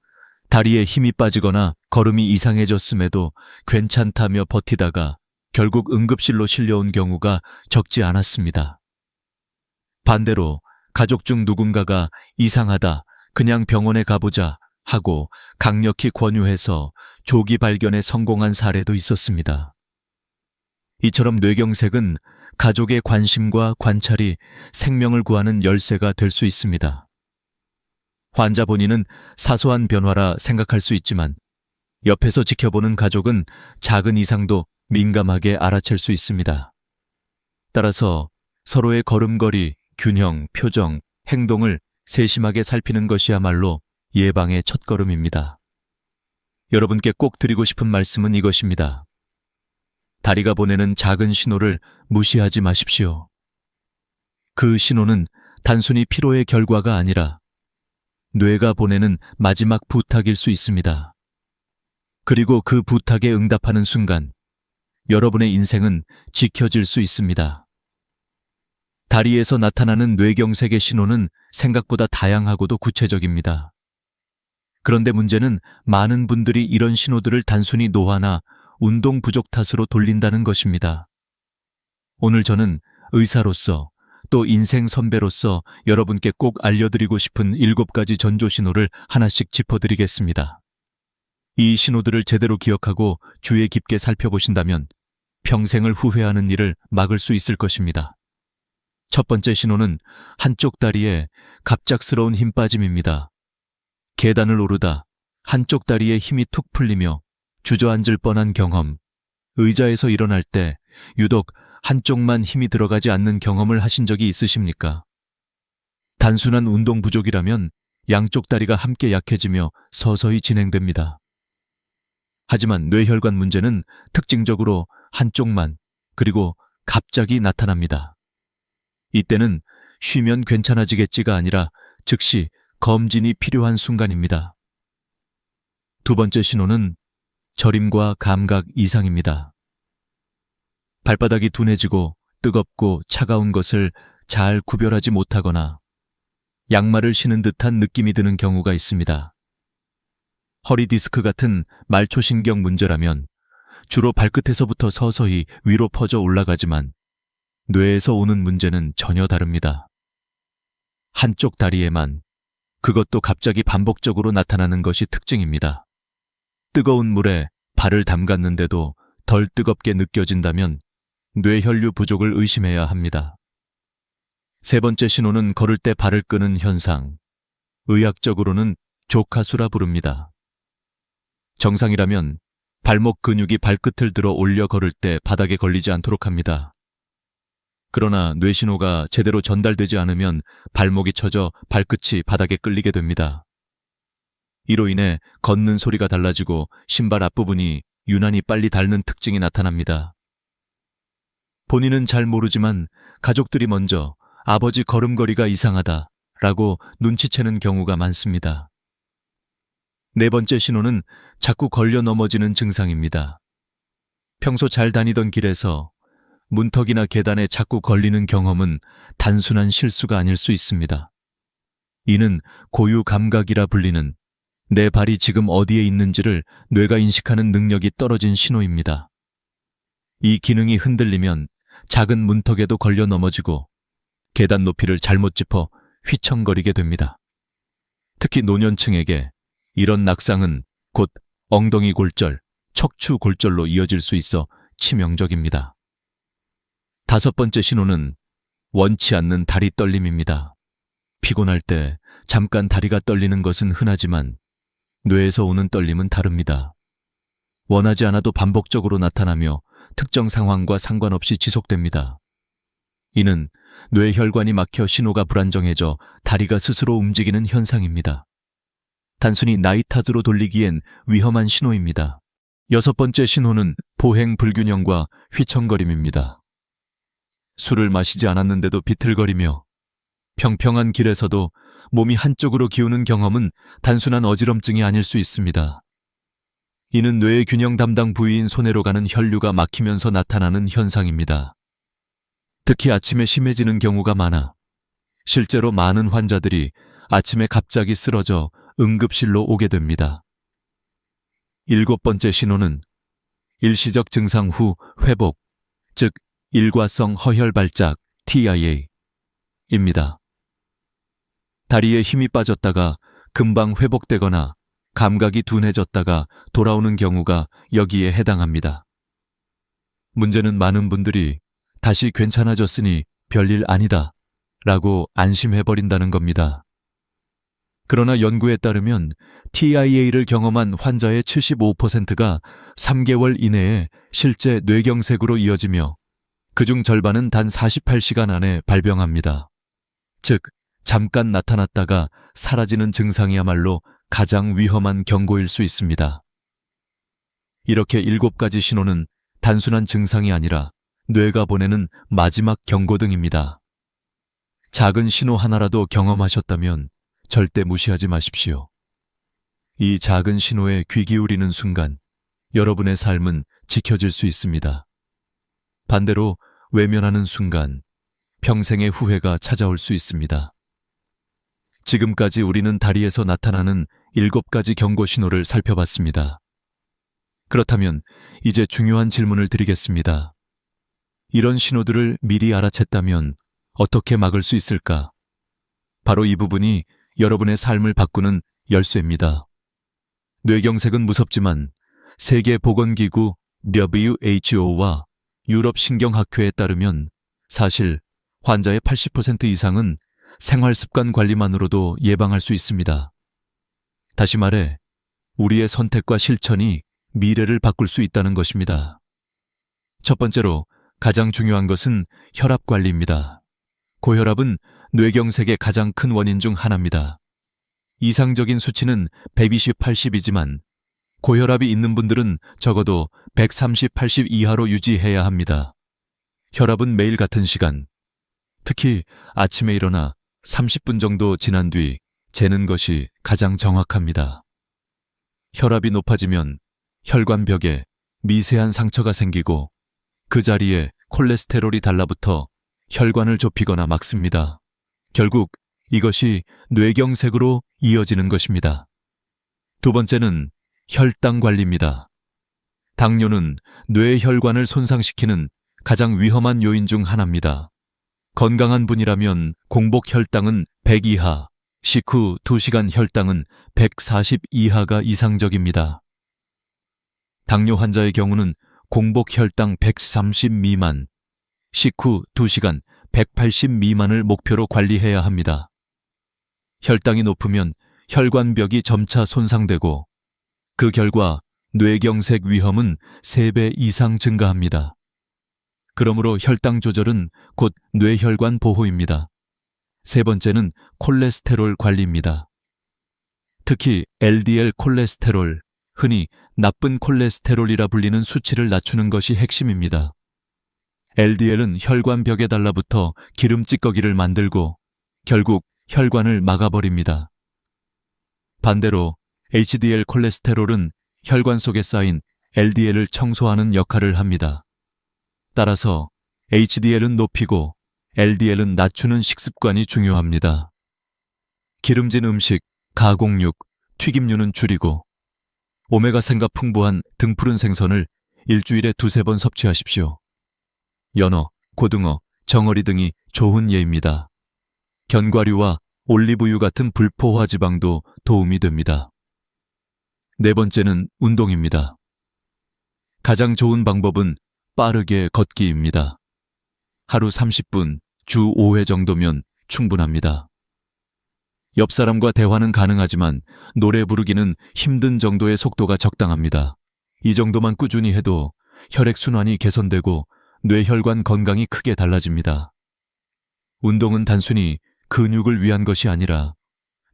다리에 힘이 빠지거나 걸음이 이상해졌음에도 괜찮다며 버티다가 결국 응급실로 실려온 경우가 적지 않았습니다. 반대로 가족 중 누군가가 이상하다, 그냥 병원에 가보자 하고 강력히 권유해서 조기 발견에 성공한 사례도 있었습니다. 이처럼 뇌경색은 가족의 관심과 관찰이 생명을 구하는 열쇠가 될 수 있습니다. 환자 본인은 사소한 변화라 생각할 수 있지만 옆에서 지켜보는 가족은 작은 이상도 민감하게 알아챌 수 있습니다. 따라서 서로의 걸음걸이, 균형, 표정, 행동을 세심하게 살피는 것이야말로 예방의 첫걸음입니다. 여러분께 꼭 드리고 싶은 말씀은 이것입니다. 다리가 보내는 작은 신호를 무시하지 마십시오. 그 신호는 단순히 피로의 결과가 아니라 뇌가 보내는 마지막 부탁일 수 있습니다. 그리고 그 부탁에 응답하는 순간 여러분의 인생은 지켜질 수 있습니다. 다리에서 나타나는 뇌경색의 신호는 생각보다 다양하고도 구체적입니다. 그런데 문제는 많은 분들이 이런 신호들을 단순히 노화나 운동 부족 탓으로 돌린다는 것입니다. 오늘 저는 의사로서 또 인생 선배로서 여러분께 꼭 알려드리고 싶은 7가지 전조 신호를 하나씩 짚어드리겠습니다. 이 신호들을 제대로 기억하고 주의 깊게 살펴보신다면 평생을 후회하는 일을 막을 수 있을 것입니다. 첫 번째 신호는 한쪽 다리에 갑작스러운 힘 빠짐입니다. 계단을 오르다 한쪽 다리에 힘이 툭 풀리며 주저앉을 뻔한 경험, 의자에서 일어날 때 유독 한쪽만 힘이 들어가지 않는 경험을 하신 적이 있으십니까? 단순한 운동 부족이라면 양쪽 다리가 함께 약해지며 서서히 진행됩니다. 하지만 뇌혈관 문제는 특징적으로 한쪽만, 그리고 갑자기 나타납니다. 이때는 쉬면 괜찮아지겠지가 아니라 즉시 검진이 필요한 순간입니다. 두 번째 신호는 저림과 감각 이상입니다. 발바닥이 둔해지고 뜨겁고 차가운 것을 잘 구별하지 못하거나 양말을 신은 듯한 느낌이 드는 경우가 있습니다. 허리 디스크 같은 말초신경 문제라면 주로 발끝에서부터 서서히 위로 퍼져 올라가지만 뇌에서 오는 문제는 전혀 다릅니다. 한쪽 다리에만, 그것도 갑자기 반복적으로 나타나는 것이 특징입니다. 뜨거운 물에 발을 담갔는데도 덜 뜨겁게 느껴진다면 뇌혈류 부족을 의심해야 합니다. 세 번째 신호는 걸을 때 발을 끄는 현상, 의학적으로는 조카수라 부릅니다. 정상이라면 발목 근육이 발끝을 들어 올려 걸을 때 바닥에 걸리지 않도록 합니다. 그러나 뇌신호가 제대로 전달되지 않으면 발목이 처져 발끝이 바닥에 끌리게 됩니다. 이로 인해 걷는 소리가 달라지고 신발 앞부분이 유난히 빨리 닳는 특징이 나타납니다. 본인은 잘 모르지만 가족들이 먼저 아버지 걸음걸이가 이상하다 라고 눈치채는 경우가 많습니다. 네 번째 신호는 자꾸 걸려 넘어지는 증상입니다. 평소 잘 다니던 길에서 문턱이나 계단에 자꾸 걸리는 경험은 단순한 실수가 아닐 수 있습니다. 이는 고유 감각이라 불리는 내 발이 지금 어디에 있는지를 뇌가 인식하는 능력이 떨어진 신호입니다. 이 기능이 흔들리면 작은 문턱에도 걸려 넘어지고 계단 높이를 잘못 짚어 휘청거리게 됩니다. 특히 노년층에게 이런 낙상은 곧 엉덩이 골절, 척추 골절로 이어질 수 있어 치명적입니다. 다섯 번째 신호는 원치 않는 다리 떨림입니다. 피곤할 때 잠깐 다리가 떨리는 것은 흔하지만 뇌에서 오는 떨림은 다릅니다. 원하지 않아도 반복적으로 나타나며 특정 상황과 상관없이 지속됩니다. 이는 뇌 혈관이 막혀 신호가 불안정해져 다리가 스스로 움직이는 현상입니다. 단순히 나이 탓으로 돌리기엔 위험한 신호입니다. 여섯 번째 신호는 보행 불균형과 휘청거림입니다. 술을 마시지 않았는데도 비틀거리며 평평한 길에서도 몸이 한쪽으로 기우는 경험은 단순한 어지럼증이 아닐 수 있습니다. 이는 뇌의 균형 담당 부위인 손해로 가는 혈류가 막히면서 나타나는 현상입니다. 특히 아침에 심해지는 경우가 많아 실제로 많은 환자들이 아침에 갑자기 쓰러져 응급실로 오게 됩니다. 일곱 번째 신호는 일시적 증상 후 회복, 즉 일과성 허혈 발작 TIA입니다. 다리에 힘이 빠졌다가 금방 회복되거나 감각이 둔해졌다가 돌아오는 경우가 여기에 해당합니다. 문제는 많은 분들이 다시 괜찮아졌으니 별일 아니다 라고 안심해버린다는 겁니다. 그러나 연구에 따르면 TIA를 경험한 환자의 75%가 3개월 이내에 실제 뇌경색으로 이어지며 그중 절반은 단 48시간 안에 발병합니다. 즉, 잠깐 나타났다가 사라지는 증상이야말로 가장 위험한 경고일 수 있습니다. 이렇게 7가지 신호는 단순한 증상이 아니라 뇌가 보내는 마지막 경고등입니다. 작은 신호 하나라도 경험하셨다면 절대 무시하지 마십시오. 이 작은 신호에 귀 기울이는 순간 여러분의 삶은 지켜질 수 있습니다. 반대로 외면하는 순간 평생의 후회가 찾아올 수 있습니다. 지금까지 우리는 다리에서 나타나는 7가지 경고 신호를 살펴봤습니다. 그렇다면 이제 중요한 질문을 드리겠습니다. 이런 신호들을 미리 알아챘다면 어떻게 막을 수 있을까? 바로 이 부분이 여러분의 삶을 바꾸는 열쇠입니다. 뇌경색은 무섭지만 세계보건기구 WHO와 유럽신경학회에 따르면 사실 환자의 80% 이상은 생활습관 관리만으로도 예방할 수 있습니다. 다시 말해, 우리의 선택과 실천이 미래를 바꿀 수 있다는 것입니다. 첫 번째로 가장 중요한 것은 혈압 관리입니다. 고혈압은 뇌경색의 가장 큰 원인 중 하나입니다. 이상적인 수치는 120/80이지만 고혈압이 있는 분들은 적어도 130/80 이하로 유지해야 합니다. 혈압은 매일 같은 시간, 특히 아침에 일어나 30분 정도 지난 뒤 재는 것이 가장 정확합니다. 혈압이 높아지면 혈관벽에 미세한 상처가 생기고 그 자리에 콜레스테롤이 달라붙어 혈관을 좁히거나 막습니다. 결국 이것이 뇌경색으로 이어지는 것입니다. 두 번째는 혈당 관리입니다. 당뇨는 뇌 혈관을 손상시키는 가장 위험한 요인 중 하나입니다. 건강한 분이라면 공복 혈당은 100 이하, 식후 2시간 혈당은 140 이하가 이상적입니다. 당뇨 환자의 경우는 공복 혈당 130 미만, 식후 2시간 180 미만을 목표로 관리해야 합니다. 혈당이 높으면 혈관벽이 점차 손상되고 그 결과 뇌경색 위험은 3배 이상 증가합니다. 그러므로 혈당 조절은 곧 뇌혈관 보호입니다. 세 번째는 콜레스테롤 관리입니다. 특히 LDL 콜레스테롤, 흔히 나쁜 콜레스테롤이라 불리는 수치를 낮추는 것이 핵심입니다. LDL은 혈관벽에 달라붙어 기름 찌꺼기를 만들고 결국 혈관을 막아버립니다. 반대로 HDL 콜레스테롤은 혈관 속에 쌓인 LDL을 청소하는 역할을 합니다. 따라서 HDL은 높이고 LDL은 낮추는 식습관이 중요합니다. 기름진 음식, 가공육, 튀김류는 줄이고 오메가산가 풍부한 등푸른 생선을 일주일에 2-3번 섭취하십시오. 연어, 고등어, 정어리 등이 좋은 예입니다. 견과류와 올리브유 같은 불포화 지방도 도움이 됩니다. 네 번째는 운동입니다. 가장 좋은 방법은 빠르게 걷기입니다. 하루 30분, 주 5회 정도면 충분합니다. 옆 사람과 대화는 가능하지만 노래 부르기는 힘든 정도의 속도가 적당합니다. 이 정도만 꾸준히 해도 혈액순환이 개선되고 뇌혈관 건강이 크게 달라집니다. 운동은 단순히 근육을 위한 것이 아니라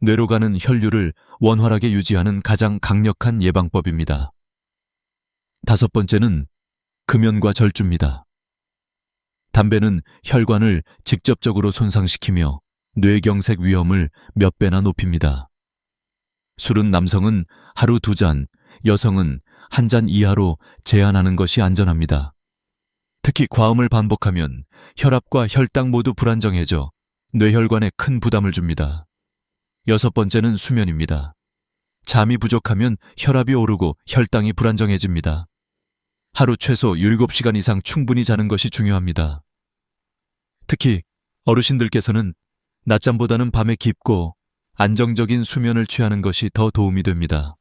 뇌로 가는 혈류를 원활하게 유지하는 가장 강력한 예방법입니다. 5번째는 금연과 절주입니다. 담배는 혈관을 직접적으로 손상시키며 뇌경색 위험을 몇 배나 높입니다. 술은 남성은 하루 2잔, 여성은 1잔 이하로 제한하는 것이 안전합니다. 특히 과음을 반복하면 혈압과 혈당 모두 불안정해져 뇌혈관에 큰 부담을 줍니다. 6번째는 수면입니다. 잠이 부족하면 혈압이 오르고 혈당이 불안정해집니다. 하루 최소 7시간 이상 충분히 자는 것이 중요합니다. 특히 어르신들께서는 낮잠보다는 밤에 깊고 안정적인 수면을 취하는 것이 더 도움이 됩니다.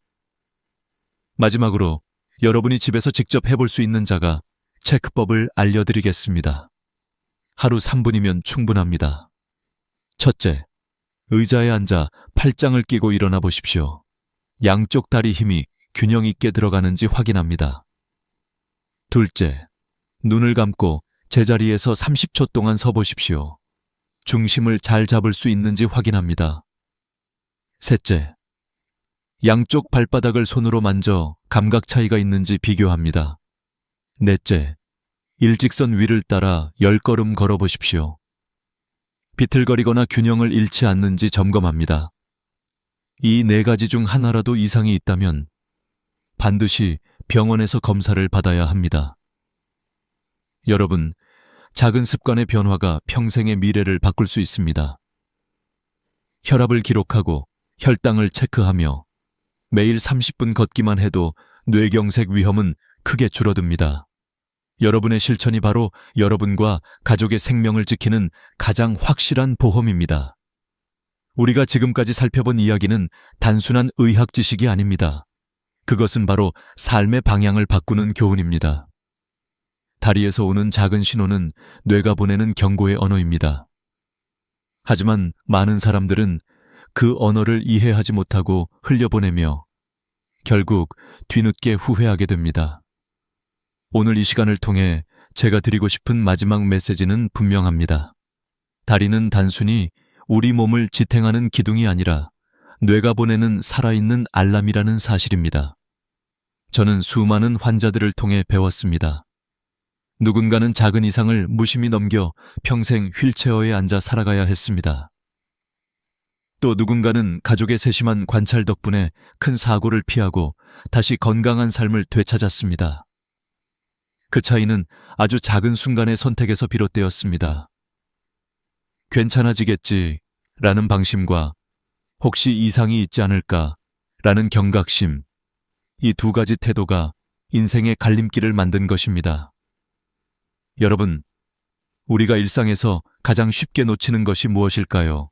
마지막으로 여러분이 집에서 직접 해볼 수 있는 자가 체크법을 알려드리겠습니다. 하루 3분이면 충분합니다. 첫째, 의자에 앉아 팔짱을 끼고 일어나 보십시오. 양쪽 다리 힘이 균형 있게 들어가는지 확인합니다. 둘째, 눈을 감고 제자리에서 30초 동안 서 보십시오. 중심을 잘 잡을 수 있는지 확인합니다. 셋째, 양쪽 발바닥을 손으로 만져 감각 차이가 있는지 비교합니다. 넷째, 일직선 위를 따라 10걸음 걸어 보십시오. 비틀거리거나 균형을 잃지 않는지 점검합니다. 이 4가지 중 하나라도 이상이 있다면 반드시 병원에서 검사를 받아야 합니다. 여러분, 작은 습관의 변화가 평생의 미래를 바꿀 수 있습니다. 혈압을 기록하고 혈당을 체크하며 매일 30분 걷기만 해도 뇌경색 위험은 크게 줄어듭니다. 여러분의 실천이 바로 여러분과 가족의 생명을 지키는 가장 확실한 보험입니다. 우리가 지금까지 살펴본 이야기는 단순한 의학 지식이 아닙니다. 그것은 바로 삶의 방향을 바꾸는 교훈입니다. 다리에서 오는 작은 신호는 뇌가 보내는 경고의 언어입니다. 하지만 많은 사람들은 그 언어를 이해하지 못하고 흘려보내며 결국 뒤늦게 후회하게 됩니다. 오늘 이 시간을 통해 제가 드리고 싶은 마지막 메시지는 분명합니다. 다리는 단순히 우리 몸을 지탱하는 기둥이 아니라 뇌가 보내는 살아있는 알람이라는 사실입니다. 저는 수많은 환자들을 통해 배웠습니다. 누군가는 작은 이상을 무심히 넘겨 평생 휠체어에 앉아 살아가야 했습니다. 또 누군가는 가족의 세심한 관찰 덕분에 큰 사고를 피하고 다시 건강한 삶을 되찾았습니다. 그 차이는 아주 작은 순간의 선택에서 비롯되었습니다. 괜찮아지겠지 라는 방심과 혹시 이상이 있지 않을까 라는 경각심, 이 2가지 태도가 인생의 갈림길을 만든 것입니다. 여러분, 우리가 일상에서 가장 쉽게 놓치는 것이 무엇일까요?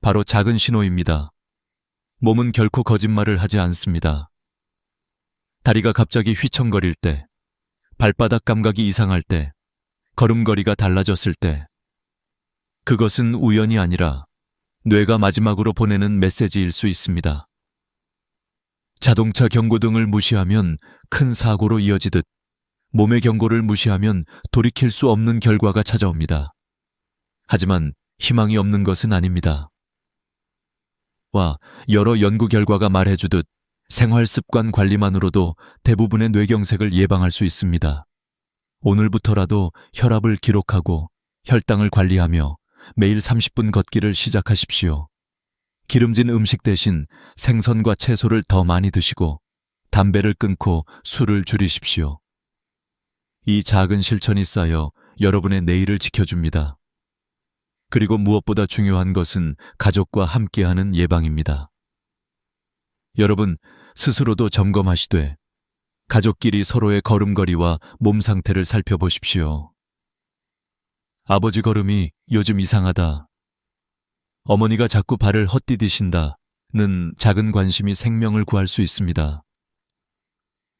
바로 작은 신호입니다. 몸은 결코 거짓말을 하지 않습니다. 다리가 갑자기 휘청거릴 때, 발바닥 감각이 이상할 때, 걸음걸이가 달라졌을 때, 그것은 우연이 아니라 뇌가 마지막으로 보내는 메시지일 수 있습니다. 자동차 경고등을 무시하면 큰 사고로 이어지듯 몸의 경고를 무시하면 돌이킬 수 없는 결과가 찾아옵니다. 하지만 희망이 없는 것은 아닙니다. 여러 연구 결과가 말해주듯 생활 습관 관리만으로도 대부분의 뇌경색을 예방할 수 있습니다. 오늘부터라도 혈압을 기록하고 혈당을 관리하며 매일 30분 걷기를 시작하십시오. 기름진 음식 대신 생선과 채소를 더 많이 드시고 담배를 끊고 술을 줄이십시오. 이 작은 실천이 쌓여 여러분의 내일을 지켜줍니다. 그리고 무엇보다 중요한 것은 가족과 함께하는 예방입니다. 여러분, 스스로도 점검하시되 가족끼리 서로의 걸음걸이와 몸 상태를 살펴보십시오. 아버지 걸음이 요즘 이상하다. 어머니가 자꾸 발을 헛디디신다는 작은 관심이 생명을 구할 수 있습니다.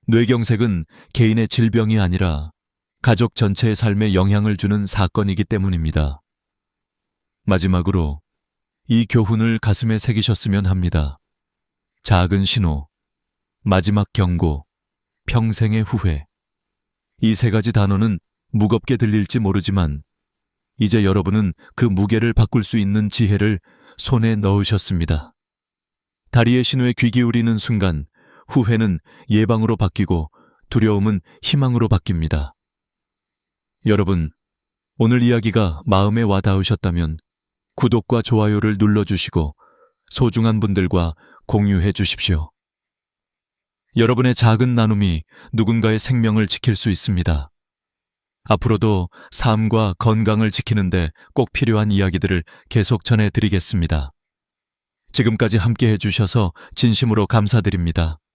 뇌경색은 개인의 질병이 아니라 가족 전체의 삶에 영향을 주는 사건이기 때문입니다. 마지막으로 이 교훈을 가슴에 새기셨으면 합니다. 작은 신호, 마지막 경고, 평생의 후회. 이 세 가지 단어는 무겁게 들릴지 모르지만 이제 여러분은 그 무게를 바꿀 수 있는 지혜를 손에 넣으셨습니다. 다리의 신호에 귀 기울이는 순간 후회는 예방으로 바뀌고 두려움은 희망으로 바뀝니다. 여러분, 오늘 이야기가 마음에 와닿으셨다면 구독과 좋아요를 눌러주시고 소중한 분들과 공유해 주십시오. 여러분의 작은 나눔이 누군가의 생명을 지킬 수 있습니다. 앞으로도 삶과 건강을 지키는데 꼭 필요한 이야기들을 계속 전해드리겠습니다. 지금까지 함께 해주셔서 진심으로 감사드립니다.